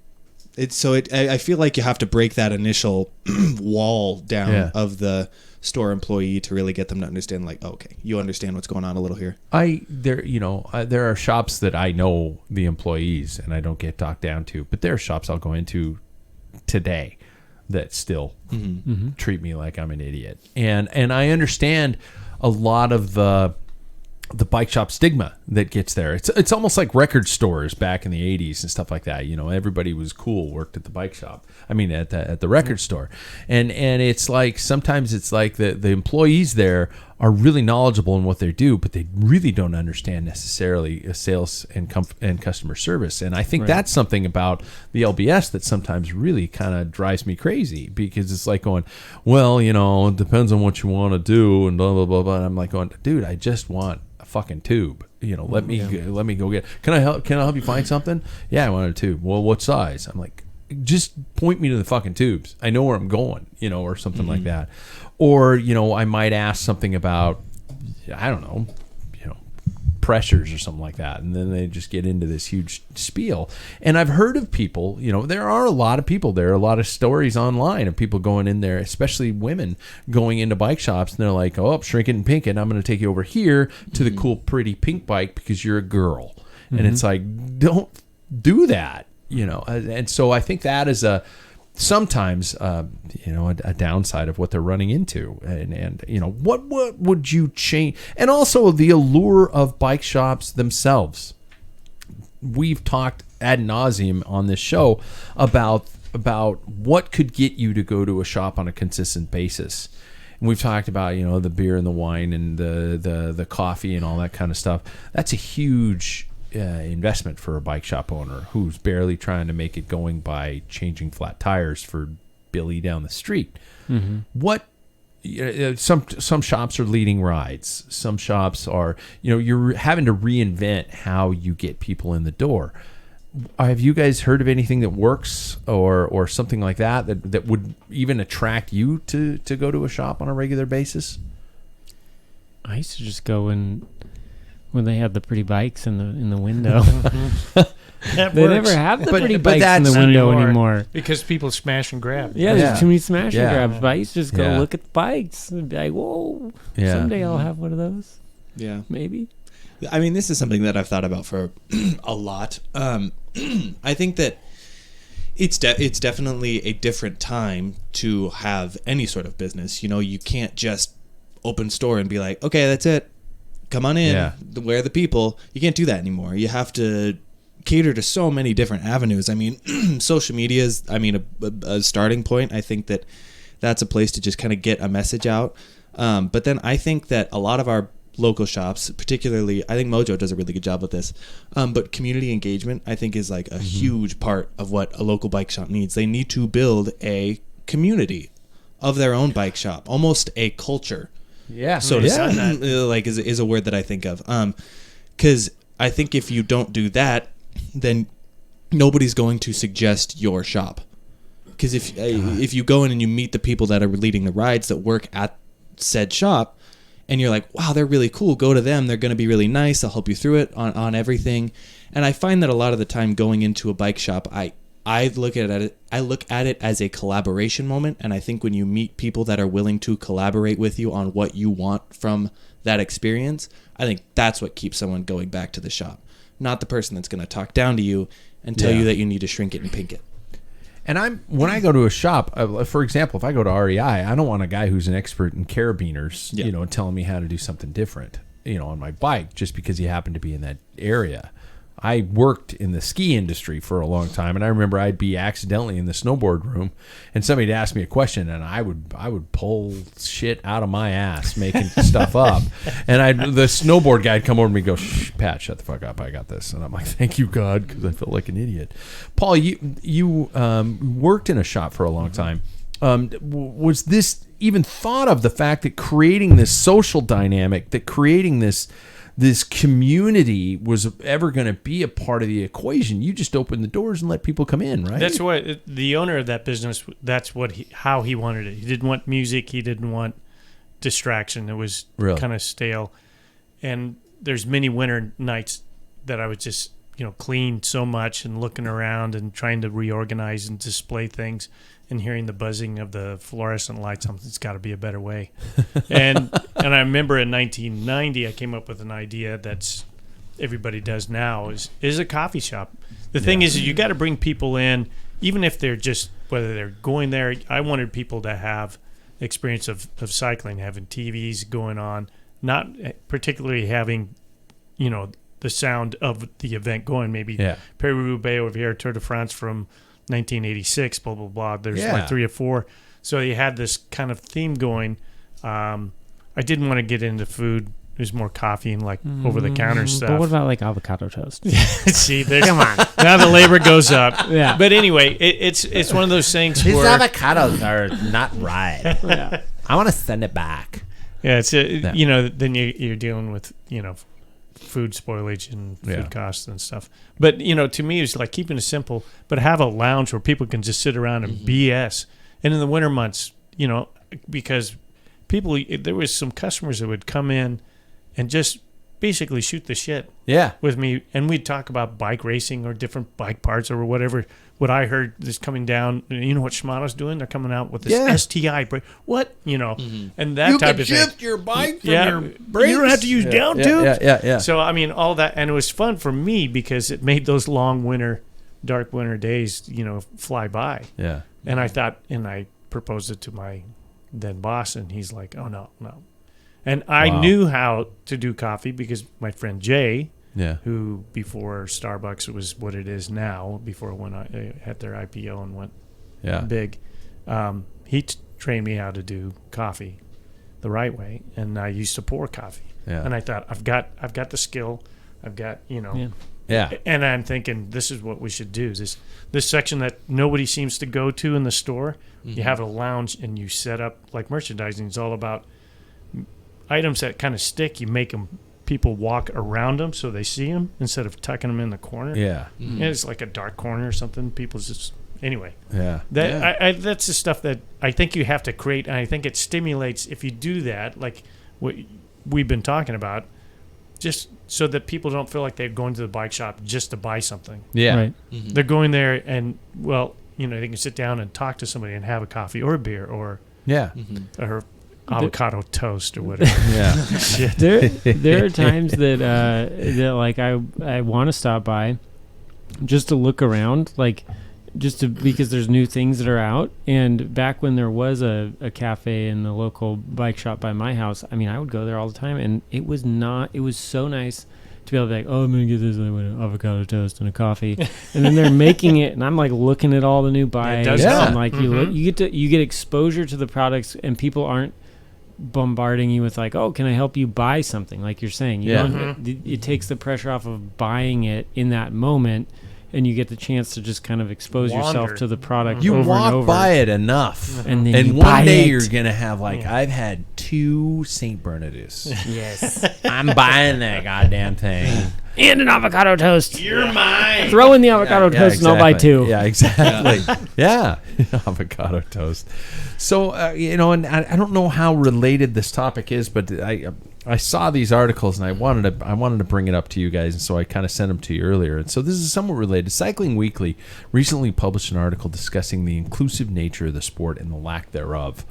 I feel like you have to break that initial wall down of the store employee to really get them to understand, like, oh, okay, you understand what's going on a little here. There are shops that I know the employees and I don't get talked down to, but there are shops I'll go into today that still treat me like I'm an idiot. And I understand a lot of the bike shop stigma that gets there. It's almost like record stores back in the 80s and stuff like that. You know, everybody was cool, worked at the bike shop. I mean, at the record store. And it's like, sometimes it's like the employees there are really knowledgeable in what they do, but they really don't understand necessarily sales and customer service. And I think that's something about the LBS that sometimes really kind of drives me crazy, because it's like going, well, you know, it depends on what you want to do and blah, blah, blah, blah. And I'm like going, dude, I just want a fucking tube. You know, let me go get. Can I help you find something? Yeah, I want a tube. Well, what size? I'm like, just point me to the fucking tubes. I know where I'm going, you know, or something like that. Or, you know, I might ask something about, I don't know, you know, pressures or something like that. And then they just get into this huge spiel. And I've heard of people, you know, there are a lot of people there, a lot of stories online of people going in there, especially women going into bike shops. And they're like, oh, shrink it and pink it. I'm going to take you over here to the cool, pretty pink bike because you're a girl. And it's like, don't do that. You know, and so I think that is sometimes you know, a downside of what they're running into, and you know, what would you change? And also the allure of bike shops themselves. We've talked ad nauseum on this show about what could get you to go to a shop on a consistent basis. And we've talked about, you know, the beer and the wine and the coffee and all that kind of stuff. That's a huge investment for a bike shop owner who's barely trying to make it going by changing flat tires for Billy down the street. What some shops are leading rides. Some shops are, you know, you're having to reinvent how you get people in the door. Have you guys heard of anything that works or something like that would even attract you to go to a shop on a regular basis? I used to just go when they had the pretty bikes in the window. They never have the pretty bikes in the window anymore. Because people smash and grab. Yeah, there's too many smash and grabs. But I used to just go look at the bikes and be like, whoa, someday I'll have one of those. Yeah. Maybe. I mean, this is something that I've thought about for a lot. I think that it's definitely a different time to have any sort of business. You know, you can't just open store and be like, okay, that's it. Come on in. Where are the people? You can't do that anymore. You have to cater to so many different avenues. I mean, social media is, a starting point. I think that that's a place to just kind of get a message out. But then I think that a lot of our local shops, particularly, I think Mojo does a really good job with this. But community engagement, I think, is like a huge part of what a local bike shop needs. They need to build a community of their own bike shop, almost a culture. Yeah. So to say, like is a word that I think of. Because I think if you don't do that, then nobody's going to suggest your shop. Because if you go in and you meet the people that are leading the rides that work at said shop, and you're like, wow, they're really cool, go to them. They're going to be really nice. They'll help you through it on everything. And I find that a lot of the time going into a bike shop, I look at it as a collaboration moment. And I think when you meet people that are willing to collaborate with you on what you want from that experience, I think that's what keeps someone going back to the shop. Not the person that's going to talk down to you and tell you that you need to shrink it and pink it. And when I go to a shop, for example, if I go to REI, I don't want a guy who's an expert in carabiners, telling me how to do something different, on my bike just because he happened to be in that area. I worked in the ski industry for a long time, and I remember I'd be accidentally in the snowboard room, and somebody'd ask me a question, and I would pull shit out of my ass making stuff up, and the snowboard guy'd come over to me and go, "Shh, Pat, shut the fuck up, I got this," and I'm like, "Thank you, God," because I felt like an idiot. Paul, you worked in a shop for a long time. Was this even thought of, the fact that creating this social dynamic, that creating this community was ever going to be a part of the equation? You just opened the doors and let people come in, right? That's what the owner of that business, that's how he wanted it. He didn't want music. He didn't want distraction. It was kind of stale. And there's many winter nights that I would just, clean so much and looking around and trying to reorganize and display things and hearing the buzzing of the fluorescent lights. It's got to be a better way. And I remember in 1990, I came up with an idea that's everybody does now is a coffee shop. The thing is you got to bring people in, even if they're just, whether they're going there. I wanted people to have experience of cycling, having TVs going on, not particularly having, the sound of the event going. Maybe Paris-Roubaix over here, Tour de France from 1986, blah, blah, blah. There's like 3 or 4. So you had this kind of theme going. I didn't want to get into food. There's more coffee and like over-the-counter stuff. But what about like avocado toast? See, come on. Now the labor goes up. Yeah. But anyway, it's one of those things These where... avocados are not right. I want to send it back. Yeah, it's then you're dealing with, food spoilage and food costs and stuff. But, to me, it's like keeping it simple, but have a lounge where people can just sit around and BS. And in the winter months, because there was some customers that would come in and just basically shoot the shit with me. And we'd talk about bike racing or different bike parts or whatever. What I heard is coming down, you know what Shimano's doing? They're coming out with this STI brake. What? And that type of thing. You can shift your bike from your brakes. You don't have to use down tubes. Yeah. So, all that. And it was fun for me because it made those long dark winter days, fly by. Yeah. And I thought, and I proposed it to my then boss, and he's like, oh, no. And I knew how to do coffee because my friend Jay, who before Starbucks was what it is now, before it went had their IPO and went big, he trained me how to do coffee the right way, and I used to pour coffee. Yeah. And I thought, I've got the skill, I've got and I'm thinking this is what we should do. This section that nobody seems to go to in the store, you have a lounge and you set up like merchandising. It's all about items that kind of stick. You make them. People walk around them so they see them instead of tucking them in the corner. Yeah. And it's like a dark corner or something. People just... Anyway. Yeah. That's the stuff that I think you have to create, and I think it stimulates if you do that, like what we've been talking about, just so that people don't feel like they're going to the bike shop just to buy something. Yeah. Right. Mm-hmm. They're going there and, they can sit down and talk to somebody and have a coffee or a beer or... Yeah. Or avocado toast or whatever. There are times that like I want to stop by just to look around, like because there's new things that are out. And back when there was a cafe in the local bike shop by my house, I would go there all the time, and it was so nice to be able to be like, oh, I'm gonna get this avocado toast and a coffee, and then they're making it, and I'm like looking at all the new bikes, and like you get exposure to the products, and people aren't bombarding you with like, oh, can I help you buy something? Like you're saying, it takes the pressure off of buying it in that moment, and you get the chance to just kind of expose yourself to the product. You over walk and over. by it enough, and then one day you're gonna have like, I've had 2 Saint Bernardus. Yes, I'm buying that goddamn thing. And an avocado toast. You're mine. Throw in the avocado toast and I'll buy two. Yeah, exactly. Yeah. Avocado toast. So, and I don't know how related this topic is, but I saw these articles and I wanted to bring it up to you guys, and so I kind of sent them to you earlier. And so this is somewhat related. Cycling Weekly recently published an article discussing the inclusive nature of the sport and the lack thereof.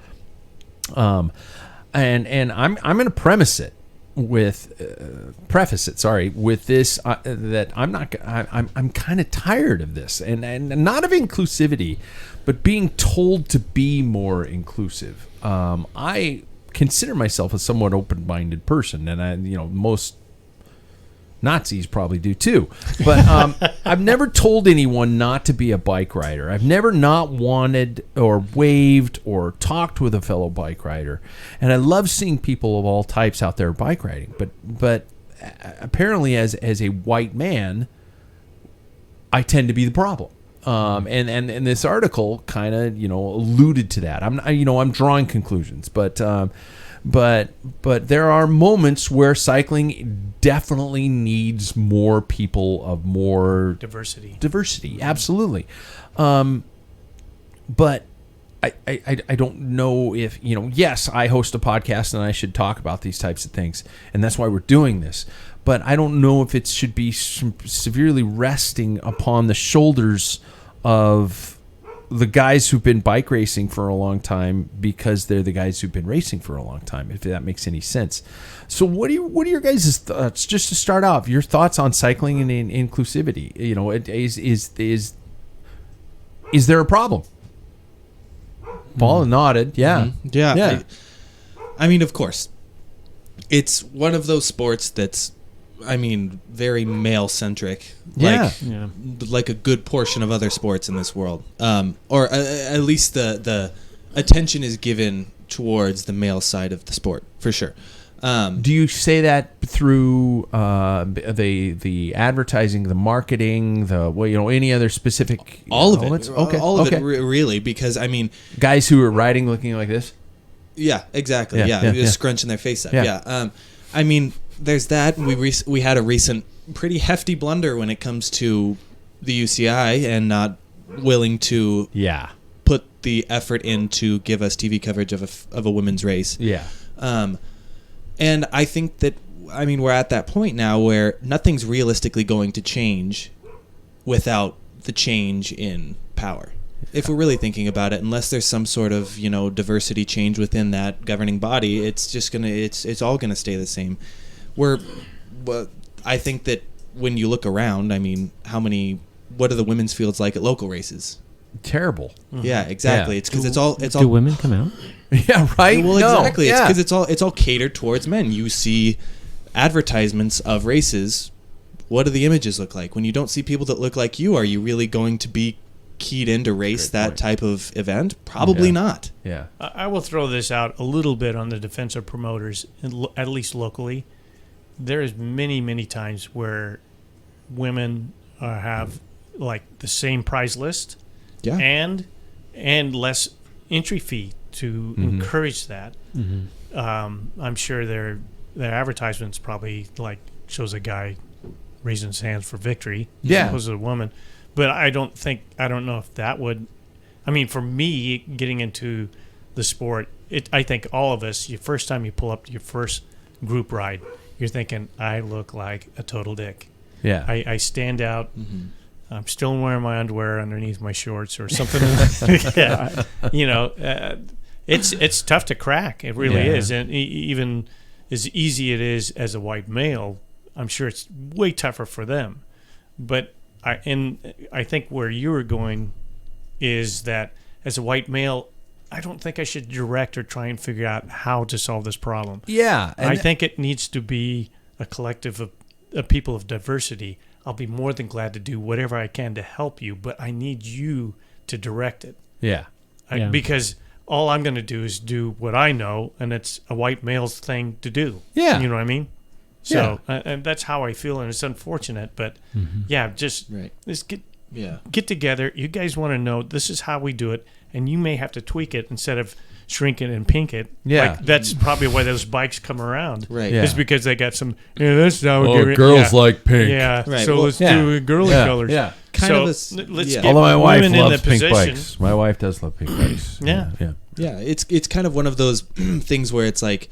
And I'm going to preface it with this that I'm kind of tired of this, and not of inclusivity, but being told to be more inclusive. I consider myself a somewhat open-minded person, and most Nazis probably do too. But I've never told anyone not to be a bike rider. I've never not wanted or waved or talked with a fellow bike rider. And I love seeing people of all types out there bike riding. But apparently as a white man, I tend to be the problem. And this article kind of alluded to that. I'm drawing conclusions, but there are moments where cycling definitely needs more people of more diversity, absolutely. But I don't know if yes, I host a podcast and I should talk about these types of things, and that's why we're doing this. But I don't know if it should be severely resting upon the shoulders of the guys who've been bike racing for a long time, because they're the guys who've been racing for a long time, if that makes any sense. So what are your guys' thoughts, just to start off, your thoughts on cycling and inclusivity? Is there a problem? Paul nodded. Yeah. Mm-hmm. Yeah. I mean, of course. It's one of those sports that's, very male-centric, like a good portion of other sports in this world, or at least the attention is given towards the male side of the sport, for sure. Do you say that through the advertising, the marketing, any other specific all of elements? it? Okay, all of it, really, because guys who are riding looking like this. Yeah, exactly. Yeah, scrunching their face up. Yeah. There's that. We had a recent pretty hefty blunder when it comes to the UCI and not willing to put the effort in to give us TV coverage of a women's race. Yeah. And I think that we're at that point now where nothing's realistically going to change without the change in power. If we're really thinking about it, unless there's some sort of diversity change within that governing body, it's just it's all gonna stay the same. I think that when you look around, what are the women's fields like at local races? Terrible. Mm-hmm. Yeah, exactly. Yeah. It's because it's all. Do women come out? Yeah, right. Well, no. Exactly. Yeah. It's because it's all catered towards men. You see advertisements of races. What do the images look like? When you don't see people that look like you, are you really going to be keyed in to race that type of event? Probably not. Yeah. I will throw this out a little bit on the defense of promoters, at least locally. There is many, many times where women have like the same prize list, and less entry fee to encourage that. Mm-hmm. I'm sure their advertisements probably like shows a guy raising his hands for victory, as opposed to a woman. But I don't know if that would. For me, getting into the sport, I think all of us, first time you pull up to your first group ride, you're thinking, I look like a total dick. Yeah. I stand out. Mm-hmm. I'm still wearing my underwear underneath my shorts or something. It's tough to crack. It really is. And even as easy it is as a white male, I'm sure it's way tougher for them. But I think where you were going is that as a white male, I don't think I should direct or try and figure out how to solve this problem. Yeah. I think it needs to be a collective of people of diversity. I'll be more than glad to do whatever I can to help you, but I need you to direct it. Yeah. Because all I'm going to do is do what I know, and it's a white male's thing to do. Yeah. You know what I mean? So, and that's how I feel, and it's unfortunate, but just get together. You guys want to know this is how we do it, and you may have to tweak it instead of shrink it and pink it. Yeah. Like, that's probably why those bikes come around. Right. Yeah. Is because they got some, that's now girls like pink. Yeah. Right. So Well, let's do girly colors. Yeah. Let's yeah. get Although my wife women in loves the pink position. bikes. My wife does love pink bikes. Yeah. Yeah. Yeah, it's kind of one of those things where it's like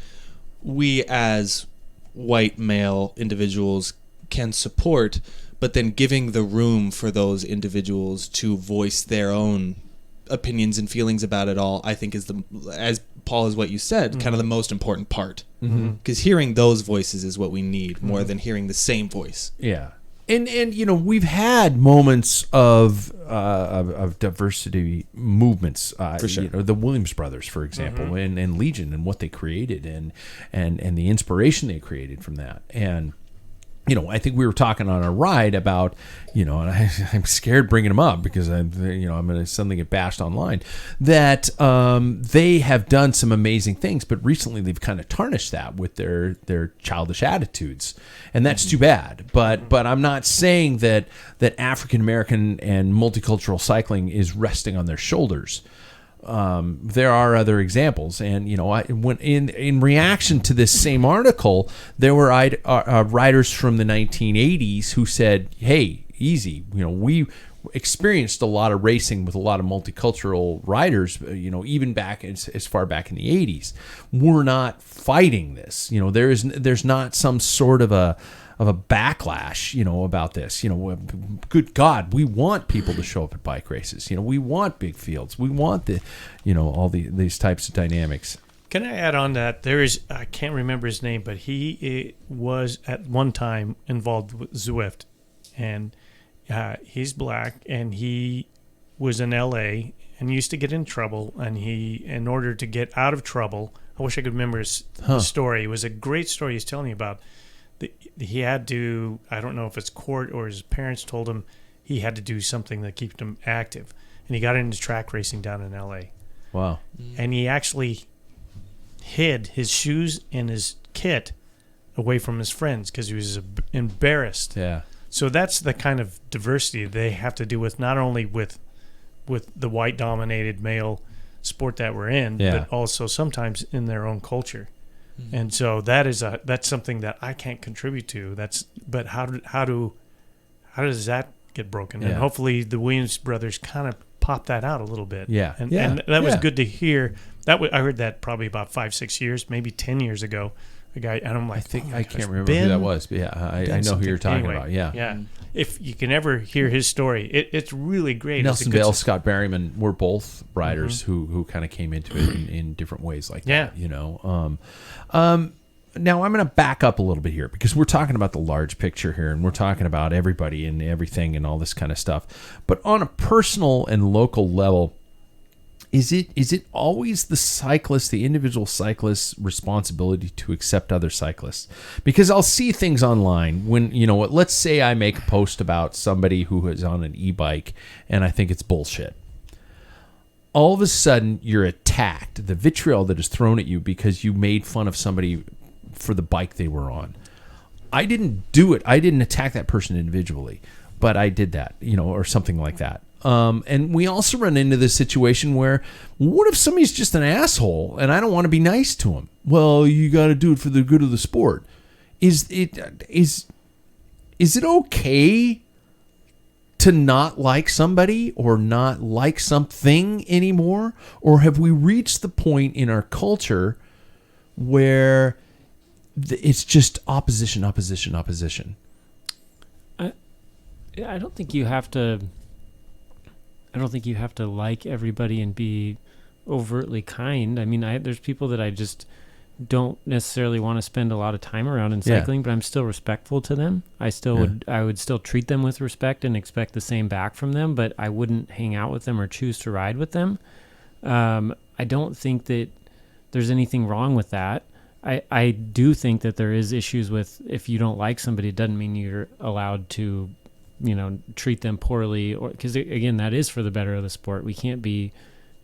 we as white male individuals can support, but then giving the room for those individuals to voice their own opinions and feelings about it all, I think is as Paul, is what you said, kind of the most important part. Because hearing those voices is what we need more than hearing the same voice. Yeah. And we've had moments of diversity movements. For sure. The Williams brothers, for example, and Legion, and what they created, and the inspiration they created from that. And I think we were talking on our ride about, and I'm scared bringing them up because I'm going to suddenly get bashed online, that they have done some amazing things, but recently they've kind of tarnished that with their childish attitudes, and that's too bad. But I'm not saying that African American and multicultural cycling is resting on their shoulders. There are other examples, and when in reaction to this same article, there were writers from the 1980s who said, "Hey, easy, we experienced a lot of racing with a lot of multicultural riders, even back as far back in the 80s. We're not fighting this. There's not some sort of a backlash, about this. Good God, we want people to show up at bike races. We want big fields. We want all these types of dynamics." Can I add on that? I can't remember his name, but he was at one time involved with Zwift, and he's black, and he was in LA and used to get in trouble, and in order to get out of trouble, I wish I could remember his story. It was a great story he's telling me about. He had to, I don't know if it's court or his parents told him he had to do something that kept him active. And he got into track racing down in LA. Wow. And he actually hid his shoes and his kit away from his friends because he was embarrassed. Yeah. So that's the kind of diversity they have to do with, not only with the white dominated male sport that we're in, but also sometimes in their own culture. And so that's something that I can't contribute to. But how does that get broken? Yeah. And hopefully the Williams brothers kind of pop that out a little bit. Yeah. And that was good to hear. I heard that probably about 5-6 years, maybe 10 years ago. A guy, and I'm like, I can't remember who that was, but I know who you're talking about. Yeah. Yeah. If you can ever hear his story, it's really great. Nelson Vale, Scott Berryman were both riders who kind of came into it in different ways like that. Now I'm going to back up a little bit here because we're talking about the large picture here, and we're talking about everybody and everything and all this kind of stuff. But on a personal and local level, is it always the individual cyclist's responsibility to accept other cyclists? Because I'll see things online when, let's say I make a post about somebody who is on an e-bike and I think it's bullshit. All of a sudden you're attacked. The vitriol that is thrown at you because you made fun of somebody for the bike they were on. I didn't do it. I didn't attack that person individually, but I did that, or something like that. And we also run into this situation where, what if somebody's just an asshole and I don't want to be nice to him? Well, you got to do it for the good of the sport. Is it okay to not like somebody or not like something anymore? Or have we reached the point in our culture where it's just opposition? I don't think you have to. I don't think you have to like everybody and be overtly kind. I mean, there's people that I just don't necessarily want to spend a lot of time around in cycling, but I'm still respectful to them. I would still treat them with respect and expect the same back from them, but I wouldn't hang out with them or choose to ride with them. I don't think that there's anything wrong with that. I do think that there is issues with, if you don't like somebody, it doesn't mean you're allowed to treat them poorly, or because again, that is for the better of the sport. We can't be,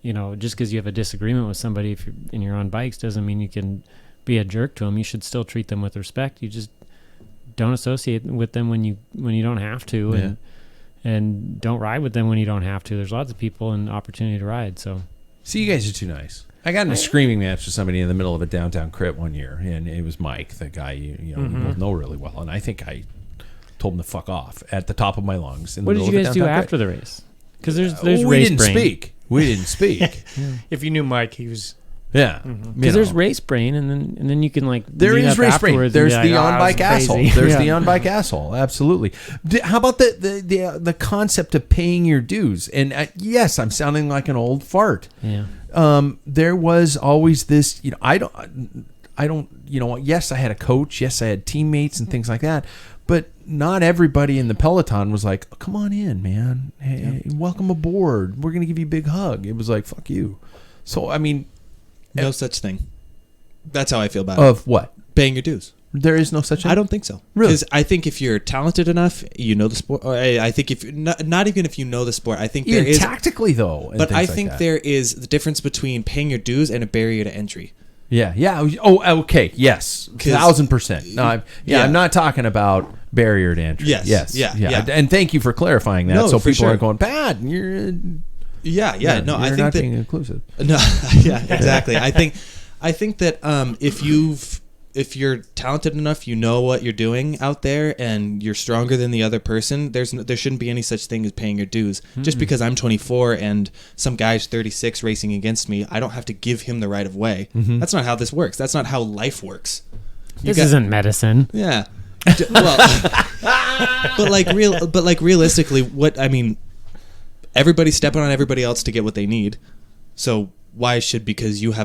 just because you have a disagreement with somebody and you're on bikes doesn't mean you can be a jerk to them. You should still treat them with respect. You just don't associate with them when you don't have to, and don't ride with them when you don't have to. There's lots of people and opportunity to ride. So See, you guys are too nice. I got in a screaming match with somebody in the middle of a downtown crit one year, and it was Mike, the guy you know really well, and I think I told him to fuck off at the top of my lungs. What did you guys do after the race? Because there's we race didn't brain. speak. We didn't speak. If you knew Mike, he was. Yeah, Because there's race brain, and then you can like there is race brain. There's the on bike asshole. There's the on bike asshole. Absolutely. How about the concept of paying your dues? And yes, I'm sounding like an old fart. Yeah. There was always this. I don't. Yes, I had a coach. Yes, I had teammates and things like that. But not everybody in the peloton was like, oh, "Come on in, man. Hey, welcome aboard. We're gonna give you a big hug." It was like, "Fuck you." So I mean. No such thing. That's how I feel about it. Of what? Paying your dues. There is no such thing? I don't think so. Really? Because I think if you're talented enough, you know the sport. Or I think if not even if you know the sport, I think there is tactically though. But I think there is the difference between paying your dues and a barrier to entry. Yeah. Oh, okay. Yes, 1,000%. No, I'm not talking about barrier to entry. Yes. Yeah. And thank you for clarifying that, so people aren't going, Pat, you're. Yeah. No, I think not that being inclusive. No, yeah, exactly. I think that if you're talented enough, you know what you're doing out there, and you're stronger than the other person. There shouldn't be any such thing as paying your dues. Just because I'm 24 and some guy's 36 racing against me, I don't have to give him the right of way. That's not how this works. That's not how life works. This isn't medicine. Yeah. Well, but realistically, what I mean. Everybody's stepping on everybody else to get what they need. So why should, because you've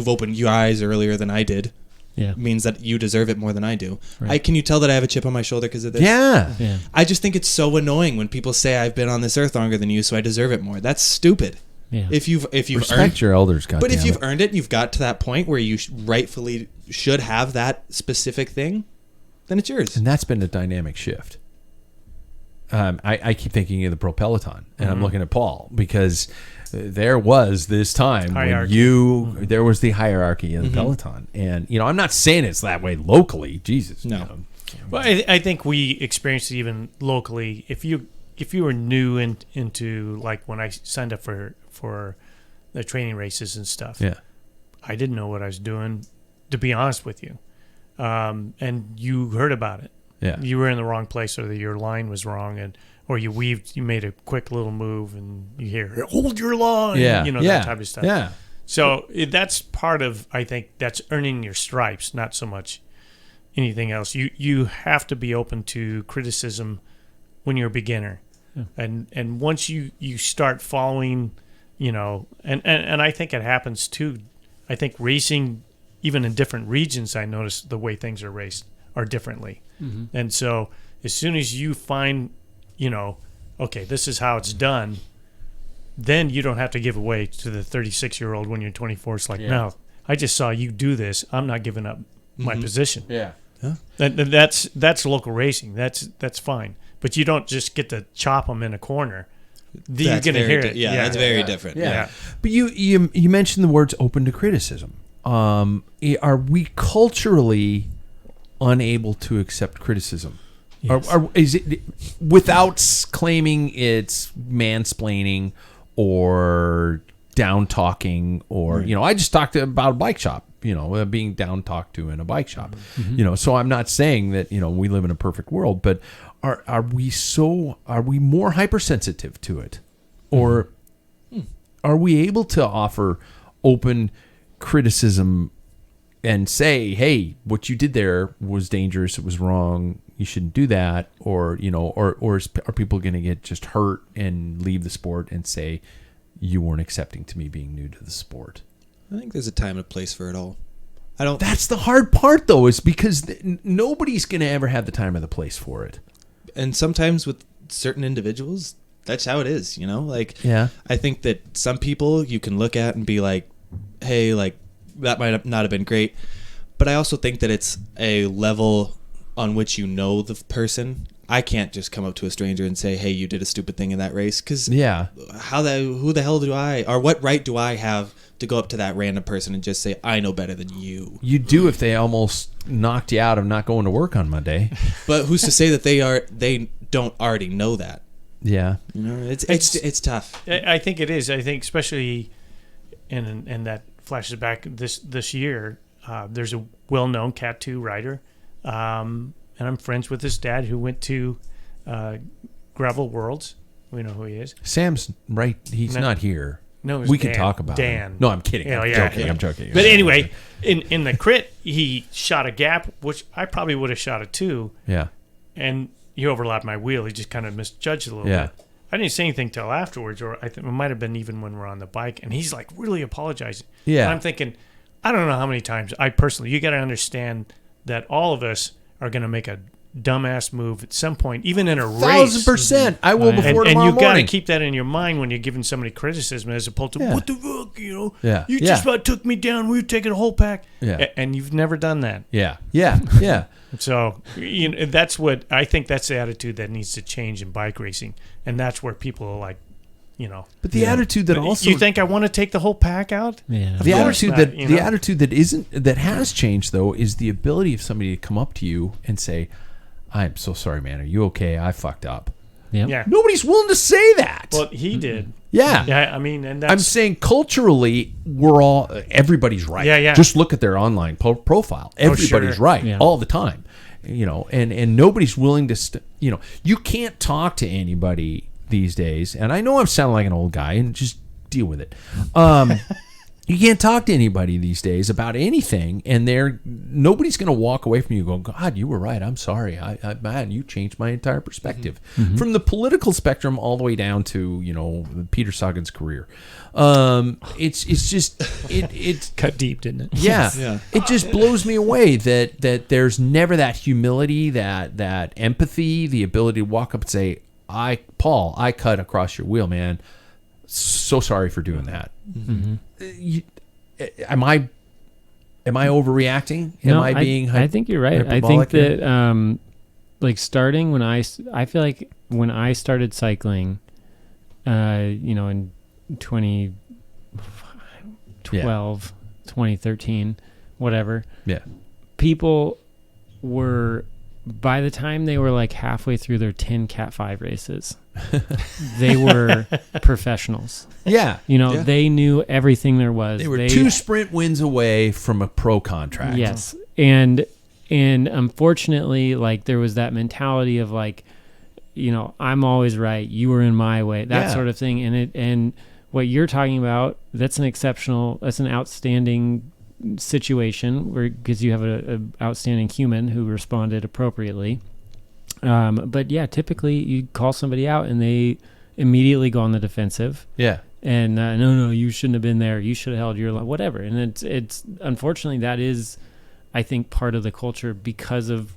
opened your eyes earlier than I did, means that you deserve it more than I do. Right. Can you tell that I have a chip on my shoulder because of this? Yeah. I just think it's so annoying when people say I've been on this earth longer than you, so I deserve it more. That's stupid. Yeah. If you've respect earned, your elders, goddammit. But if you've earned it, you've got to that point where you rightfully should have that specific thing, then it's yours. And that's been a dynamic shift. I keep thinking of the pro peloton, and I'm looking at Paul, because there was this time when there was the hierarchy in the peloton, and I'm not saying it's that way locally. Jesus, no. Well, I think we experienced it even locally. If you were new into like when I signed up for the training races and stuff, I didn't know what I was doing, to be honest with you, and you heard about it. Yeah, you were in the wrong place, or your line was wrong, or you made a quick little move, and you hear "hold your line," that type of stuff. Yeah. So that's part of, I think, that's earning your stripes, not so much anything else. You have to be open to criticism when you're a beginner, and once you start following, and I think it happens too. I think racing, even in different regions, I notice the way things are raced are differently. And so as soon as you find, okay, this is how it's done, then you don't have to give away to the 36-year-old when you're 24. It's like, no, I just saw you do this. I'm not giving up my position. Yeah. And that's local racing. That's fine. But you don't just get to chop them in a corner. You're going to hear it. Yeah, that's very different. Yeah. But you mentioned the words open to criticism. Are we culturally unable to accept criticism? Yes. Is it without claiming it's mansplaining or down talking, or I just talked about a bike shop, being down talked to in a bike shop, so I'm not saying that we live in a perfect world, but are we more hypersensitive to it, or are we able to offer open criticism and say, hey, what you did there was dangerous, it was wrong, you shouldn't do that, or are people going to get just hurt and leave the sport and say you weren't accepting to me being new to the sport? I think there's a time and a place for it all. That's the hard part, though, is because nobody's going to ever have the time or the place for it. And sometimes with certain individuals, that's how it is, I think that some people you can look at and be like, hey, like, that might not have been great. But I also think that it's a level on which the person. I can't just come up to a stranger and say, hey, you did a stupid thing in that race. Because who the hell do I, or what right do I have to go up to that random person and just say, I know better than you? You do if they almost knocked you out of not going to work on Monday. But who's to say that they don't already know that? Yeah. It's tough. I think it is. I think especially and that flashes back this year. There's a well-known Cat 2 rider, and I'm friends with his dad who went to Gravel Worlds. We know who he is. Sam's right. He's not here. No, we can talk about Dan. Him. No, I'm kidding. I'm joking. But anyway, in the crit, he shot a gap, which I probably would have shot it too. Yeah. And he overlapped my wheel. He just kind of misjudged a little bit. I didn't say anything till afterwards, or I think it might have been even when we're on the bike. And he's like really apologizing. Yeah. And I'm thinking, I don't know how many times you got to understand that all of us are going to make a dumbass move at some point, even in a race. 1,000%. I will before tomorrow morning. And you got to keep that in your mind when you're giving somebody criticism, as opposed to what the fuck, you just about took me down. We were taking a whole pack, and you've never done that. Yeah. So that's what I think. That's the attitude that needs to change in bike racing, and that's where people are like, But the attitude that also you think I want to take the whole pack out. Yeah. The attitude that has changed though is the ability of somebody to come up to you and say, "I'm so sorry, man. Are you okay? I fucked up." Yep. Yeah. Nobody's willing to say that. Well, he did. Yeah. Yeah. I mean, and that's, I'm saying culturally, everybody's right. Yeah. Just look at their online profile. Everybody's right all the time. And nobody's willing to. You can't talk to anybody these days. And I know I'm sounding like an old guy, and just deal with it. You can't talk to anybody these days about anything, and nobody's going to walk away from you going, "God, you were right. I'm sorry. Man, you changed my entire perspective." Mm-hmm. From the political spectrum all the way down to Peter Sagan's career. It's just it's cut deep, didn't it? Yeah. It just blows me away that there's never that humility, that empathy, the ability to walk up and say, Paul, I cut across your wheel, man. So sorry for doing that. Mm-hmm. Am I overreacting? I think you're right. I think that starting when I feel like when I started cycling, in 2012, 2013, whatever. Yeah. People were, by the time they were like halfway through their 10 Cat 5 races, they were professionals. Yeah. They knew everything there was. They were 2 sprint wins away from a pro contract. Yes. And unfortunately, there was that mentality of I'm always right. You were in my way, that sort of thing. And what you're talking about, that's an outstanding situation because you have an outstanding human who responded appropriately. But yeah, typically you call somebody out and they immediately go on the defensive. Yeah. And no, you shouldn't have been there. You should have held your line, whatever. And it's unfortunately that is, I think, part of the culture because of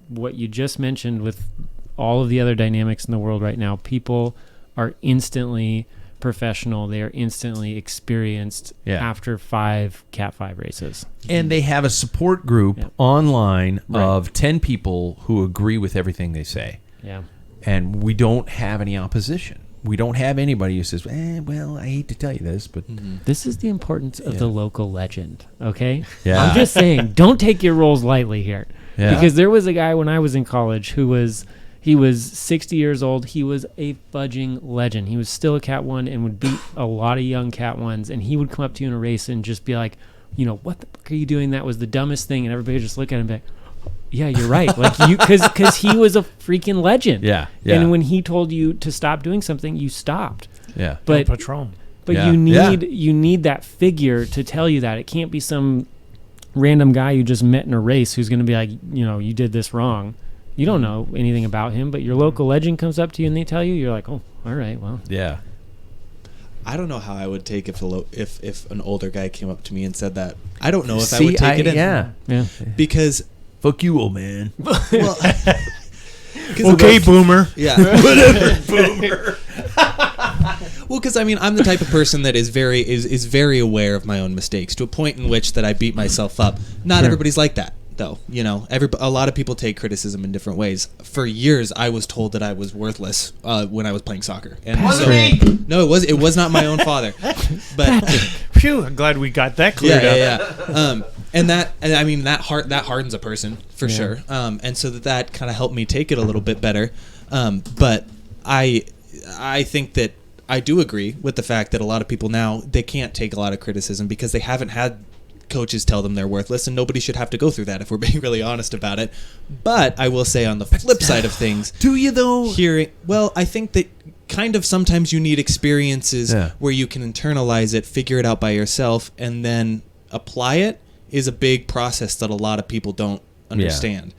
what you just mentioned with all of the other dynamics in the world right now. People are instantly professional. They are instantly experienced after 5 Cat 5 races. And they have a support group online of 10 people who agree with everything they say. Yeah. And we don't have any opposition. We don't have anybody who says, well, I hate to tell you this, but... This is the importance of the local legend, okay? Yeah. I'm just saying, don't take your roles lightly here. Yeah. Because there was a guy when I was in college who was 60 years old. He was a fudging legend. He was still a Cat 1 and would beat a lot of young Cat 1s. And he would come up to you in a race and just be like, what the fuck are you doing? That was the dumbest thing. And everybody would just look at him and be like, yeah, you're right. Because he was a freaking legend. Yeah. And when he told you to stop doing something, you stopped. Yeah. But Patron. But you need that figure to tell you that. It can't be some random guy you just met in a race who's going to be like, you did this wrong. You don't know anything about him, but your local legend comes up to you and they tell you, you're like, oh, all right, well. Yeah. I don't know how I would take if an older guy came up to me and said that. I don't know if I would take it in. Yeah. Because... Fuck you, old man. Well, okay, boomer. Yeah. Whatever, boomer. Well, because I'm the type of person that is very aware of my own mistakes to a point in which that I beat myself up. Not everybody's like that, though. A lot of people take criticism in different ways. For years, I was told that I was worthless when I was playing soccer. And no, it was not my own father. But phew, I'm glad we got that cleared up. Yeah. That hardens a person for sure. And so that kind of helped me take it a little bit better. But I think that I do agree with the fact that a lot of people now, they can't take a lot of criticism because they haven't had coaches tell them they're worthless, and nobody should have to go through that if we're being really honest about it. But I will say on the flip side of things, do you though? I think that kind of sometimes you need experiences where you can internalize it, figure it out by yourself, and then apply it is a big process that a lot of people don't understand.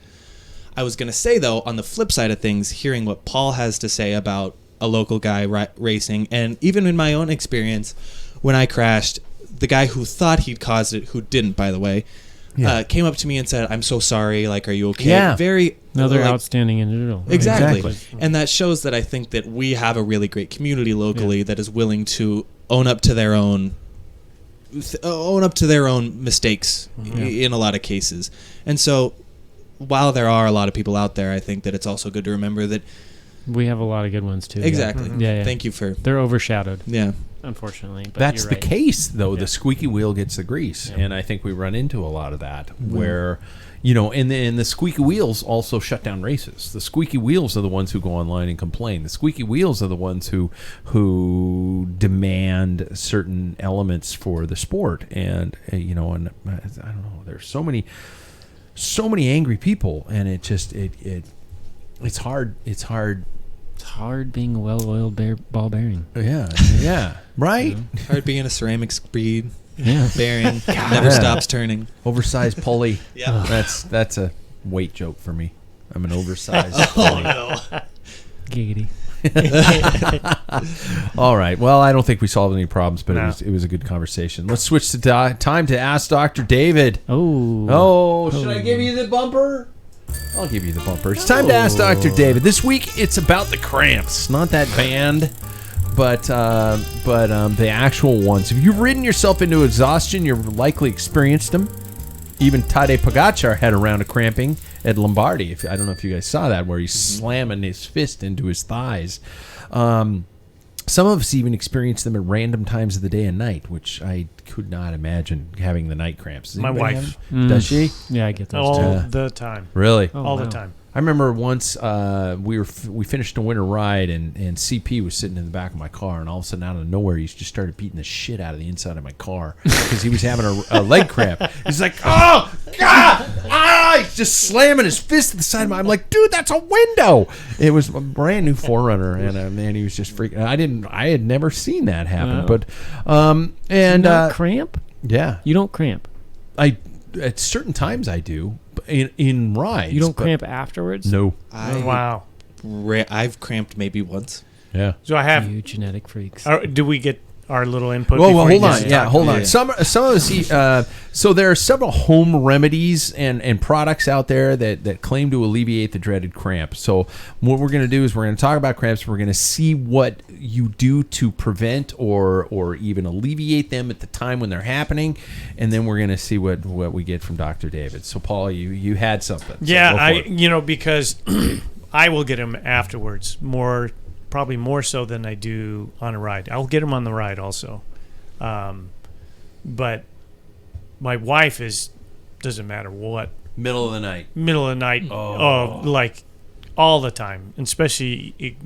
I was going to say, though, on the flip side of things, hearing what Paul has to say about a local guy racing, and even in my own experience, when I crashed, the guy who thought he'd caused it, who didn't, by the way, came up to me and said, "I'm so sorry, like, are you okay?" Yeah. Another outstanding individual. Exactly. And that shows that I think that we have a really great community locally that is willing to own up to their own mistakes in a lot of cases. And so while there are a lot of people out there, I think that it's also good to remember that we have a lot of good ones too. Exactly. Yeah. Thank you for... They're overshadowed. Yeah. Unfortunately. But that's you're the right. case, though. The squeaky wheel gets the grease. And I think we run into a lot of that where, and the squeaky wheels also shut down races. The squeaky wheels are the ones who go online and complain. The squeaky wheels are the ones who demand certain elements for the sport. And, and I don't know, there's so many angry people, and it just, it's hard. It's hard being a well-oiled ball bearing. Yeah, right? Hard being a ceramics breed. Yeah. Bearing. Never stops turning. Oversized pulley. Yeah. That's a weight joke for me. I'm an oversized pulley. No. Giggity. All right. Well, I don't think we solved any problems, but it was a good conversation. Let's switch to time to ask Dr. David. Oh, should I give you the bumper? I'll give you the bumper. It's time to ask Dr. David. This week, it's about the cramps, not that band, but the actual ones. If you've ridden yourself into exhaustion, you've likely experienced them. Even Tadej Pogacar had a round of cramping at Lombardy. I don't know if you guys saw that, where he's slamming his fist into his thighs. Some of us even experience them at random times of the day and night, which I could not imagine having the night cramps. Does My anybody wife. have- Does she? Yeah, I get those All too. the time. Really? All the time. I remember once we finished a winter ride and CP was sitting in the back of my car, and all of a sudden out of nowhere he just started beating the shit out of the inside of my car because he was having a leg cramp. He's like, "Oh God!" He's just slamming his fist at the side of my. I'm like, "Dude, that's a window." It was a brand new 4Runner, and man, he was just freaking. I had never seen that happen, but you not cramp? Yeah, you don't cramp. At certain times I do. In rides. You don't cramp afterwards? No. Wow. I've cramped maybe once. Yeah. So I have. You genetic freaks. Do we get our little input? Well, before hold you on. just Yeah, talk? hold on. Some of us. So there are several home remedies and products out there that claim to alleviate the dreaded cramp. So what we're going to do is we're going to talk about cramps. We're going to see what you do to prevent or even alleviate them at the time when they're happening, and then we're going to see what we get from Dr. David. So Paul, you had something. So Yeah, because I will get them afterwards probably more so than I do on a ride. I'll get them on the ride also. But my wife doesn't matter what. Middle of the night. Like all the time, especially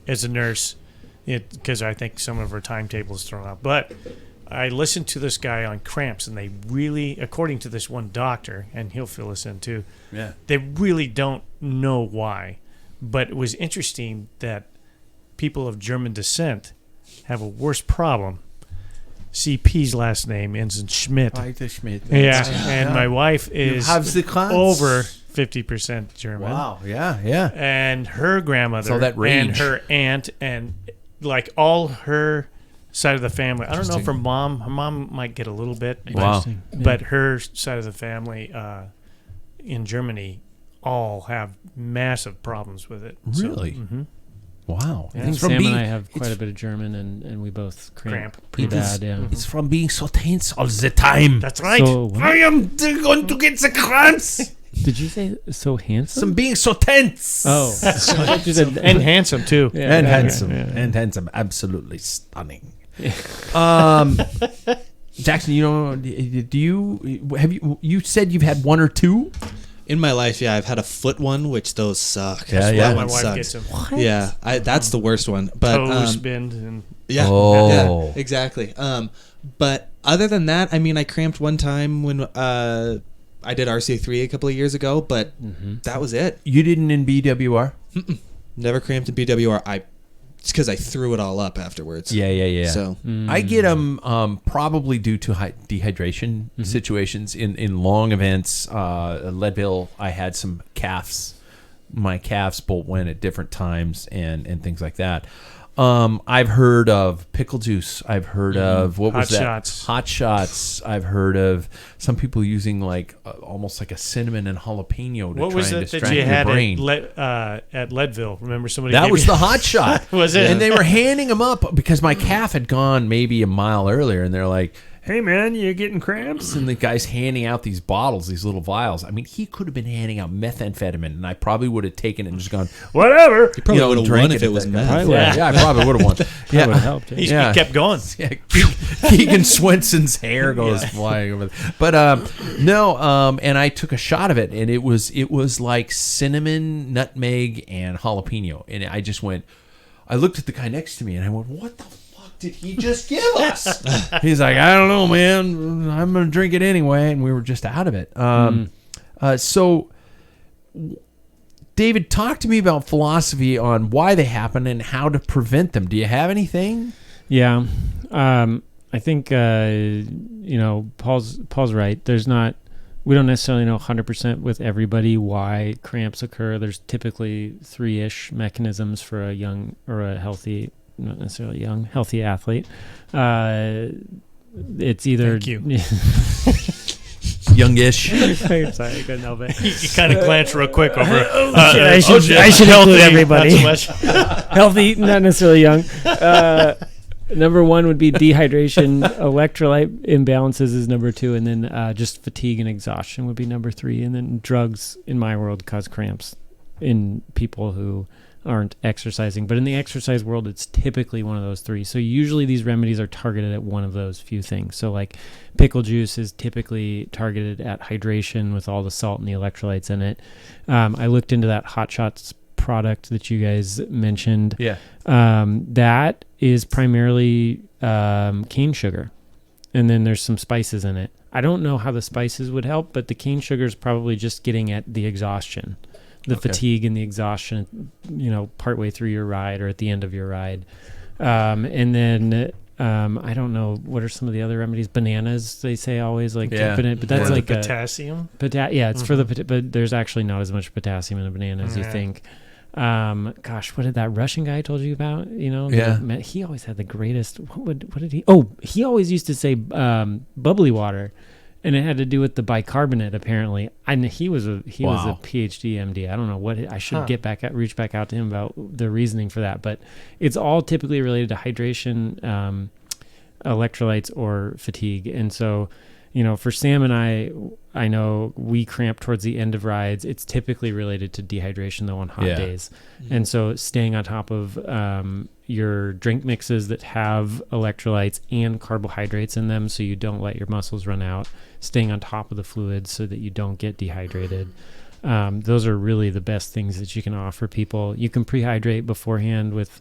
as a nurse, because I think some of her timetable is thrown out. But I listened to this guy on cramps, and they really, according to this one doctor, and he'll fill us in too, they really don't know why. But it was interesting that people of German descent have a worse problem. CP's last name ends in Schmidt. Yeah, and my wife is over 50% German. Wow, yeah. And her grandmother So that range. and her aunt and like all her side of the family. I don't know if her mom might get a little bit. Wow. But her side of the family in Germany all have massive problems with it. Really? So, Wow. I think Sam and I have quite a bit of German, and we both cramp pretty bad. Yeah. It's from being so tense all the time. That's right. So, I am going to get the cramps. Did you say so handsome? Some being so tense. Oh, and handsome too. Yeah. And handsome. Yeah. And handsome. Absolutely stunning. Jackson, you said you've had one or two? In my life, I've had a foot one, which those suck. Yeah, That yeah. one My wife sucks. gets them. What? Yeah, that's the worst one. But Toes bend and Yeah. Oh. Yeah, exactly. But other than that, I mean, I cramped one time when I did RCA3 a couple of years ago, but that was it. You didn't in BWR? Never cramped in BWR. It's because I threw it all up afterwards. Yeah. So I get them probably due to dehydration situations in long events. Leadville, I had some calves. My calves both went at different times and things like that. I've heard of pickle juice. I've heard of hot shots. I've heard of some people using like almost like a cinnamon and jalapeno to what try was and it distract that you your had brain. at Leadville? Remember somebody? That gave was you- the hot shot. Was it? And they were handing them up because my calf had gone maybe a mile earlier, and they're like, "Hey man, you getting cramps?" And the guy's handing out these bottles, these little vials. I mean, he could have been handing out methamphetamine, and I probably would have taken it and just gone, "Whatever." you probably would have drank won if it was meth. Yeah, I probably would have won. That would have helped. He Yeah. kept going. Yeah, Keegan Swenson's hair goes flying over. But and I took a shot of it, and it was like cinnamon, nutmeg, and jalapeno, and I just went. I looked at the guy next to me, and I went, "What the fuck did he just give us?" He's like, "I don't know, man. I'm gonna drink it anyway," and we were just out of it. So, David, talk to me about philosophy on why they happen and how to prevent them. Do you have anything? Yeah. I think, Paul's right. We don't necessarily know 100% with everybody why cramps occur. There's typically 3-ish mechanisms for a young or a healthy, not necessarily young, healthy athlete. It's either... Thank you. Youngish. Sorry, I couldn't help it. You kind of glanced real quick over. I should include everybody. Not so much. Healthy, not necessarily young. Number one would be dehydration. Electrolyte imbalances is number 2, and then just fatigue and exhaustion would be number 3. And then drugs, in my world, cause cramps in people who aren't exercising. But in the exercise world, it's typically one of those 3. So usually these remedies are targeted at one of those few things. So like pickle juice is typically targeted at hydration with all the salt and the electrolytes in it. I looked into that Hot Shots product that you guys mentioned. Yeah. That is primarily cane sugar, and then there's some spices in it. I don't know how the spices would help, but the cane sugar is probably just getting at the exhaustion, the fatigue and the exhaustion, partway through your ride or at the end of your ride. And then I don't know, what are some of the other remedies? Bananas, they say always, like, but that's like potassium. It's for the but there's actually not as much potassium in a banana as you think. Gosh, what did that Russian guy I told you about? He always had the greatest. What did he? Oh, he always used to say bubbly water, and it had to do with the bicarbonate. Apparently, he was a PhD MD. I don't know what I should reach back out to him about the reasoning for that, but it's all typically related to hydration, electrolytes, or fatigue, and so. For Sam and I know we cramp towards the end of rides. It's typically related to dehydration, though, on hot days. And so staying on top of your drink mixes that have electrolytes and carbohydrates in them so you don't let your muscles run out, staying on top of the fluids so that you don't get dehydrated. Those are really the best things that you can offer people. You can prehydrate beforehand with,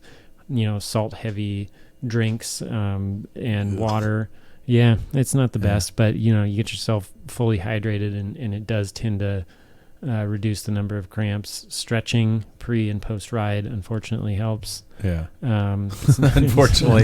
salt-heavy drinks and water. Yeah, it's not the best, but you get yourself fully hydrated, and it does tend to reduce the number of cramps. Stretching pre and post ride, unfortunately, helps. Yeah. Unfortunately,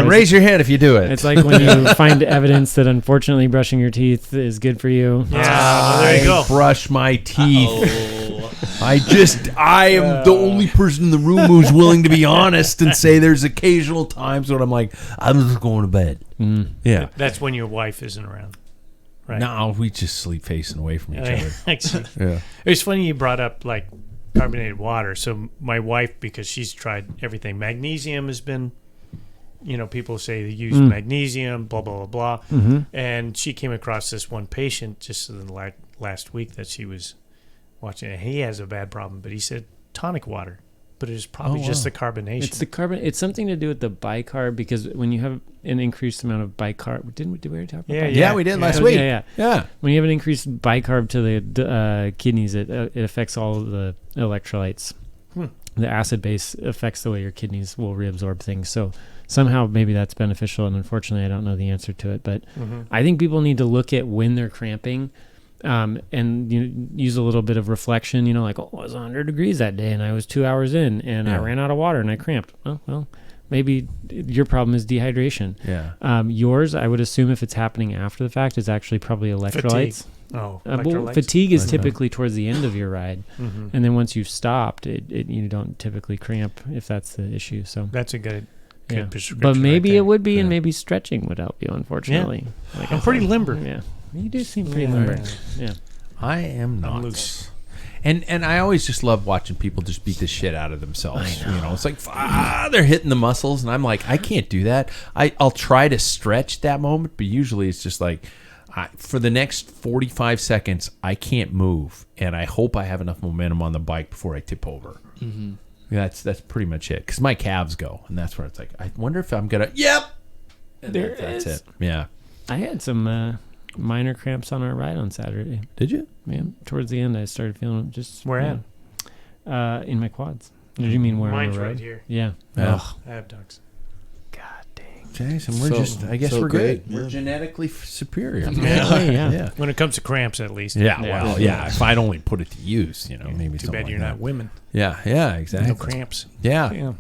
raise your hand if you do it. It's like when you find evidence that unfortunately brushing your teeth is good for you. Yeah, there you go. Brush my teeth. I am the only person in the room who's willing to be honest and say there's occasional times when I'm like, I'm just going to bed. Yeah. That's when your wife isn't around. Right. No, we just sleep facing away from each other. Yeah. It's funny you brought up like carbonated water. So my wife, because she's tried everything, magnesium has been, people say they use magnesium, blah, blah, blah, blah. And she came across this one patient just in the last week that she was watching. And he has a bad problem, but he said tonic water. But it's probably just the carbonation. It's the carbon. It's something to do with the bicarb, because when you have an increased amount of bicarb, did we already talk about that? Yeah, we did last week. Yeah. When you have an increased bicarb to the kidneys, it affects all of the electrolytes. the acid base affects the way your kidneys will reabsorb things. So somehow maybe that's beneficial, and unfortunately I don't know the answer to it. But I think people need to look at when they're cramping, and use a little bit of reflection. Like, oh, it was 100 degrees that day, and I was 2 hours in, and I ran out of water, and I cramped. Oh, well, maybe your problem is dehydration. Yeah. Yours, I would assume, if it's happening after the fact, is actually probably electrolytes. Electrolytes. Fatigue is typically towards the end of your ride, and then once you've stopped, you don't typically cramp if that's the issue. So that's a good prescription. But maybe right it would be, and maybe stretching would help you. Unfortunately, like I'm pretty limber. Yeah, you do seem pretty limber. Yeah, I am not. I'm loose. And I always just love watching people just beat the shit out of themselves. It's like they're hitting the muscles, and I'm like, I can't do that. I'll try to stretch that moment, but usually it's just like, for the next 45 seconds, I can't move, and I hope I have enough momentum on the bike before I tip over. Mm-hmm. That's pretty much it, because my calves go, and that's where it's like, I wonder if I'm gonna. Yep, and that's it. Yeah, I had some minor cramps on our ride on Saturday. Did you? Yeah, towards the end, I started feeling just where at? In my quads. Did you mean where? Mine's right here. Yeah. Abducts. God dang. Jason, we're I guess we're great. Good. Yeah. We're genetically superior. Yeah. When it comes to cramps, at least. Yeah. Well, yeah. If I'd only put it to use, maybe. Too bad you're not women. Yeah. Exactly. No cramps. Yeah.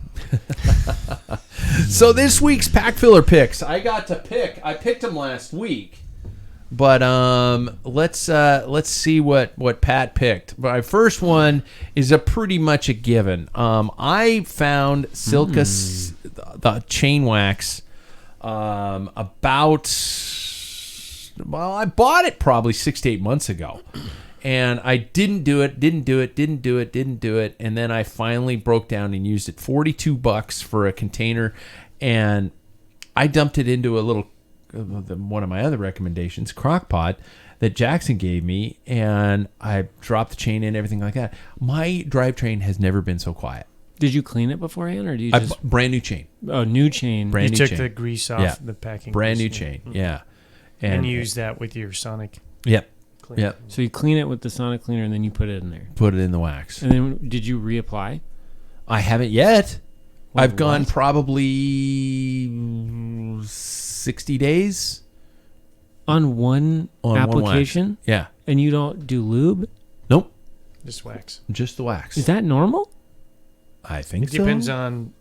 So this week's pack filler picks, I got to pick. I picked them last week. But let's see what Pat picked. My first one is pretty much a given. I found Silka the chain wax I bought it probably 6 to 8 months ago, and I didn't do it, and then I finally broke down and used it. $42 for a container, and I dumped it into a little. One of my other recommendations, crock pot, that Jackson gave me, and I dropped the chain in, everything like that. My drivetrain has never been so quiet. Did you clean it beforehand, or do you just brand new chain? Oh, new chain. Brand new took chain. The grease off the packing. Brand new grease, chain. Mm-hmm. Yeah, and use that with your Sonic. Yep. Cleaner. Yep. So you clean it with the Sonic cleaner, and then you put it in there. Put it in the wax. And then did you reapply? I haven't yet. I've gone probably 60 days. On one application? One yeah. And you don't do lube? Nope. Just wax. Just the wax. Is that normal? I think so. It depends on,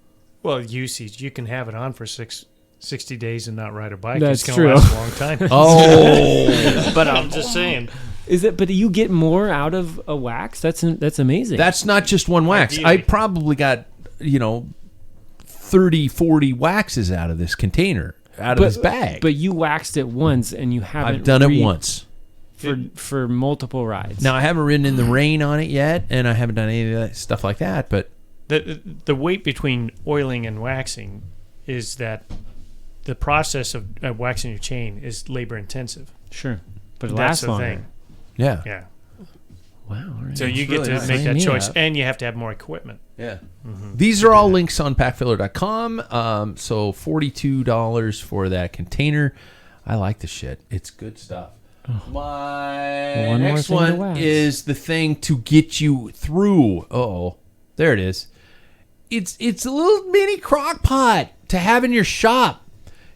usage. You can have it on for 60 days and not ride a bike. That's it's true. Last a long time. Oh. But I'm just saying. Is it? But you get more out of a wax? That's amazing. That's not just one wax. Ideally. I probably got, 30, 40 waxes out of this container. Out of his bag. But you waxed it once, and you haven't. I've done it once. For multiple rides. Now, I haven't ridden in the rain on it yet, and I haven't done any of that stuff like that, but... The weight between oiling and waxing is that the process of waxing your chain is labor intensive. Sure. But it That's lasts the longer. thing. Yeah. Yeah. Wow. All right. So you get to make that choice, and you have to have more equipment. Yeah. Mm-hmm. These are all links on packfiller.com. So $42 for that container. I like the shit. It's good stuff. Oh. My next one is the thing to get you through. Oh, there it is. It's a little mini crock pot to have in your shop.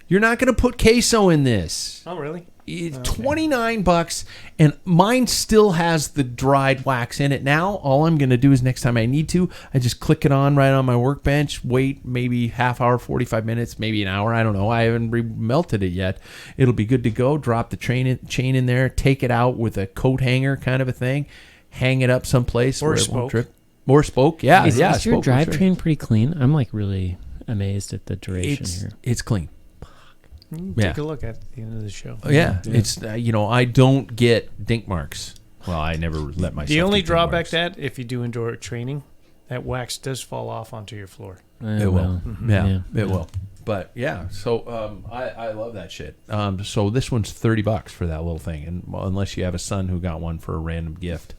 You're not going to put queso in this. Oh, really? It's $29, and mine still has the dried wax in it. Now, all I'm going to do is next time I need to, I just click it on right on my workbench, wait maybe half hour, 45 minutes, maybe an hour. I don't know. I haven't melted it yet. It'll be good to go. Drop the chain in there, take it out with a coat hanger kind of a thing, hang it up someplace or where a it won't spoke. drip. Or spoke, yeah. Is your spoke, drivetrain pretty clean? I'm like really amazed at the duration here. It's clean. Take a look at the end of the show. Yeah. It's I don't get dink marks. Well, I never let myself. The only get dink drawback marks. that if you do indoor training, that wax does fall off onto your floor. It will. Mm-hmm. Yeah, it will. But yeah, so I love that shit. So this one's $30 for that little thing, and unless you have a son who got one for a random gift.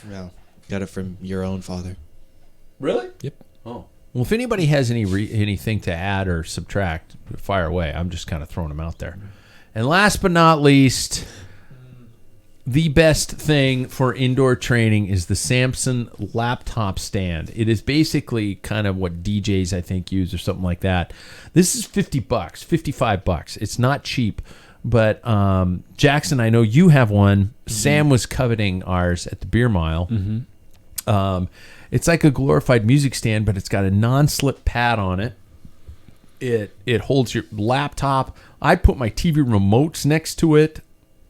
Yeah, got it from your own father. Really? Yep. Oh. Well, if anybody has anything to add or subtract, fire away. I'm just kind of throwing them out there. And last but not least, the best thing for indoor training is the Samson laptop stand. It is basically kind of what DJs I think use or something like that. This is $50, $55. It's not cheap, but Jackson, I know you have one. Sam was coveting ours at the Beer Mile. It's like a glorified music stand, but it's got a non-slip pad on it. It holds your laptop. I put my TV remotes next to it,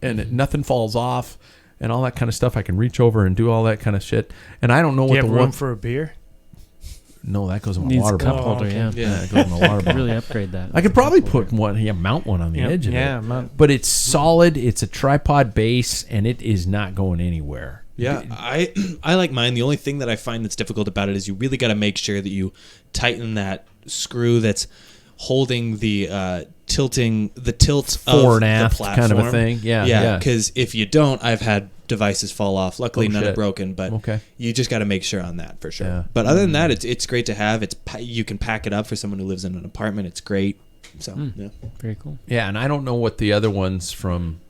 and nothing falls off, and all that kind of stuff. I can reach over and do all that kind of shit. And I don't know what you the have room for a beer. No, that goes in my Needs water a cup bottle. holder, okay. yeah. It goes in my water bottle. Really upgrade that. I could probably put one, mount one on the edge of it. But it's solid. It's a tripod base, and it is not going anywhere. Yeah, I like mine. The only thing that I find that's difficult about it is you really got to make sure that you tighten that screw that's holding the tilt Fore and of aft the platform. kind of a thing. Yeah. Because if you don't, I've had devices fall off. Luckily, none are broken, but Okay. you just got to make sure on that for sure. Yeah. But other than that, it's great to have. You can pack it up for someone who lives in an apartment. It's great. So yeah, Very cool. Yeah, and I don't know what the other ones from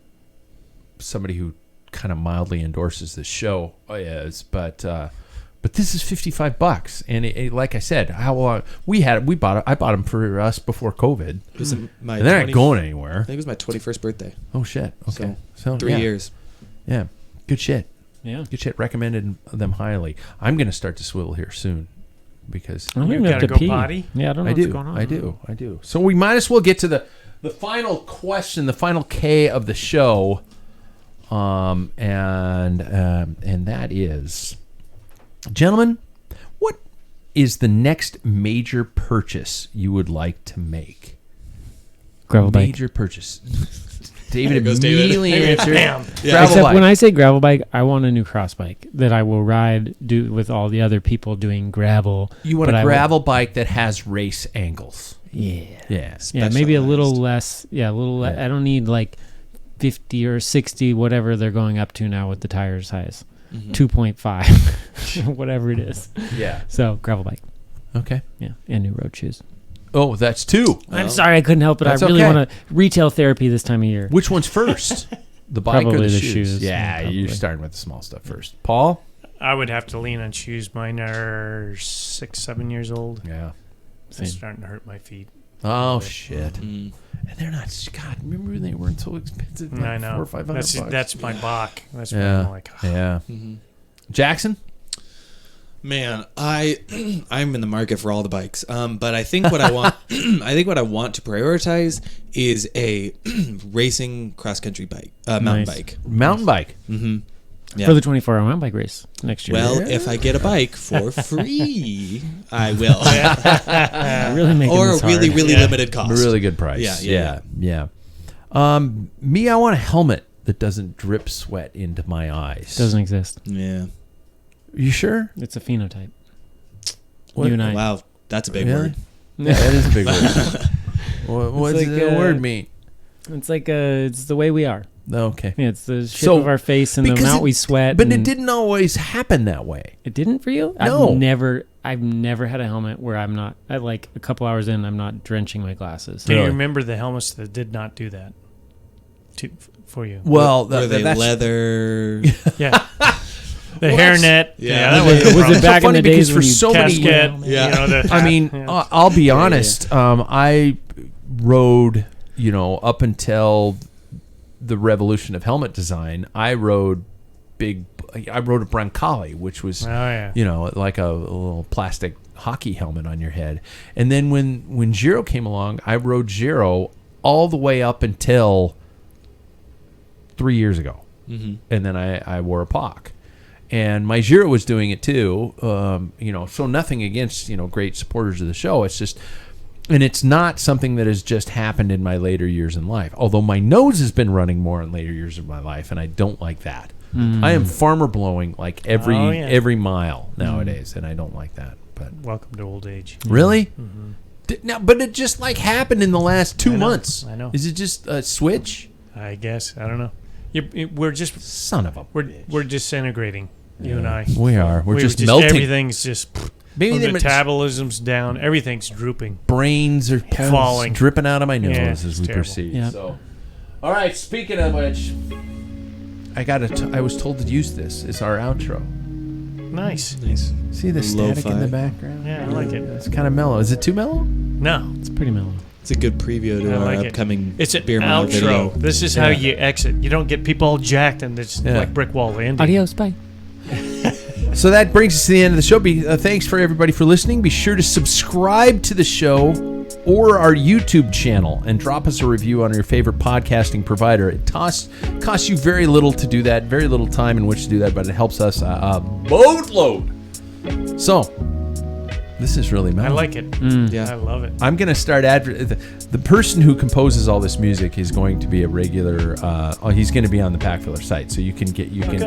somebody who kind of mildly endorses this show is, but this is $55, and it, like I said, I bought them for us before COVID. it was my And they're not 20 going I anywhere. think it was my 21st birthday. Oh shit! Okay, so 3 yeah. years. Yeah, good shit. Yeah. Good shit. Recommended them highly. I'm going to start to swivel here soon because I don't You even have gotta to go pee. potty? Yeah, I don't know I what's do. going on. I do. So we might as well get to the final question, the final K of the show, and that is, gentlemen, what is the next major purchase you would like to make? Gravel bike. Major purchase. David There goes David. immediately answered. Bam. Gravel Except bike. when I say gravel bike, I want a new cross bike that I will ride with all the other people doing gravel. You want but a I will- gravel bike that has race angles. Yeah. Yeah. Yeah, maybe a little Specialized. less. Yeah, a little less. Yeah. I don't need like 50 or 60, whatever they're going up to now with the tire size. 2.5, whatever it is. Yeah. So, gravel bike. Okay. Yeah, and new road shoes. Oh, that's two. I'm sorry I couldn't help it. I That's really okay. want to retail therapy this time of year. Which one's first? The bike or Probably the the shoes? shoes. Yeah, Yeah, you're probably. starting with the small stuff first. Paul? I would have to lean on shoes. Mine are 6, 7 years old. Yeah. It's starting to hurt my feet. Oh, shit. Mm. And they're not, God, remember when they weren't so expensive? Like I know. $400 or $500. That's my Bach. That's what Yeah. I'm like. "Ah." Yeah. Jackson? Man, I'm in the market for all the bikes. But I think what I want to prioritize is a racing cross country bike, mountain Nice. bike. Mountain bike. Yeah. For the 24-hour mountain bike race next year. Well, if I get a bike for free, I will. really making Or this a really, hard. really limited cost. Really good price. Yeah. Me, I want a helmet that doesn't drip sweat into my eyes. Doesn't exist. Yeah. You sure? It's a phenotype. What? You and I. Wow, that's a big Really? word. Yeah, that is a big word. What does like, the word mean? It's like it's the way we are. Okay. Yeah, it's the shape So, of our face and the because amount it- we sweat. But it and- didn't always happen that way. It didn't for you? No. I've never had a helmet where I'm not, at like a couple hours in, I'm not drenching my glasses. Do Really? you remember the helmets that did not do that for you? Well, Were they that's leather? Yeah. The Well, hairnet. yeah. That was, Was it back in funny the days because for when you so many- casket. Yeah. You know, the, I mean, yeah. I'll be honest. I rode, up until the revolution of helmet design. I rode a Brancali, which was, Oh, yeah. like a little plastic hockey helmet on your head. And then when Giro came along, I rode Giro all the way up until 3 years ago. And then I wore a POC. And my Giro was doing it too, so nothing against, great supporters of the show. It's just, and it's not something that has just happened in my later years in life. Although my nose has been running more in later years of my life, and I don't like that. I am farmer blowing like every mile nowadays, and I don't like that. But Welcome to old age. really? Now, but it just like happened in the last 2 months. I know. Is it just a switch? I guess. I don't know. We're just Son of a we're disintegrating. You and I. We are. We're just just melting. Everything's just. Maybe the the metabolism's down. Everything's drooping. brains are Falling. dripping out of my nose Yeah, as it's we terrible. proceed. Yeah. So, all right. Speaking of which, I was told to use this. It's our outro. Nice. See the static Lo-fi. in the background? Yeah, I like it. It's kind of mellow. Is it too mellow? No. It's pretty mellow. It's a good preview to I our like it. upcoming It's an beer mile outro. video. This is how you exit. You don't get people all jacked and it's like brick wall landing. Adios, bye. So that brings us to the end of the show. Thanks for everybody for listening. Be sure to subscribe to the show or our YouTube channel and drop us a review on your favorite podcasting provider. It costs you very little to do that, very little time in which to do that, but it helps us a boatload. So, this is really I mellow. like it. Yeah. I love it. I'm going to start the person who composes all this music is going to be a regular he's going to be on the Pack Filler site, so you can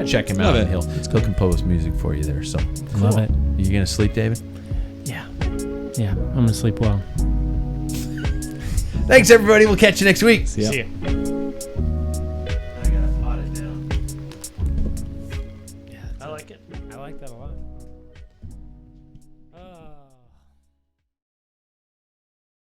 check him out and he'll compose music for you there. So Love it. You going to sleep, David? Yeah, I'm gonna sleep well. Thanks everybody. We'll catch you next week. Yeah. See ya.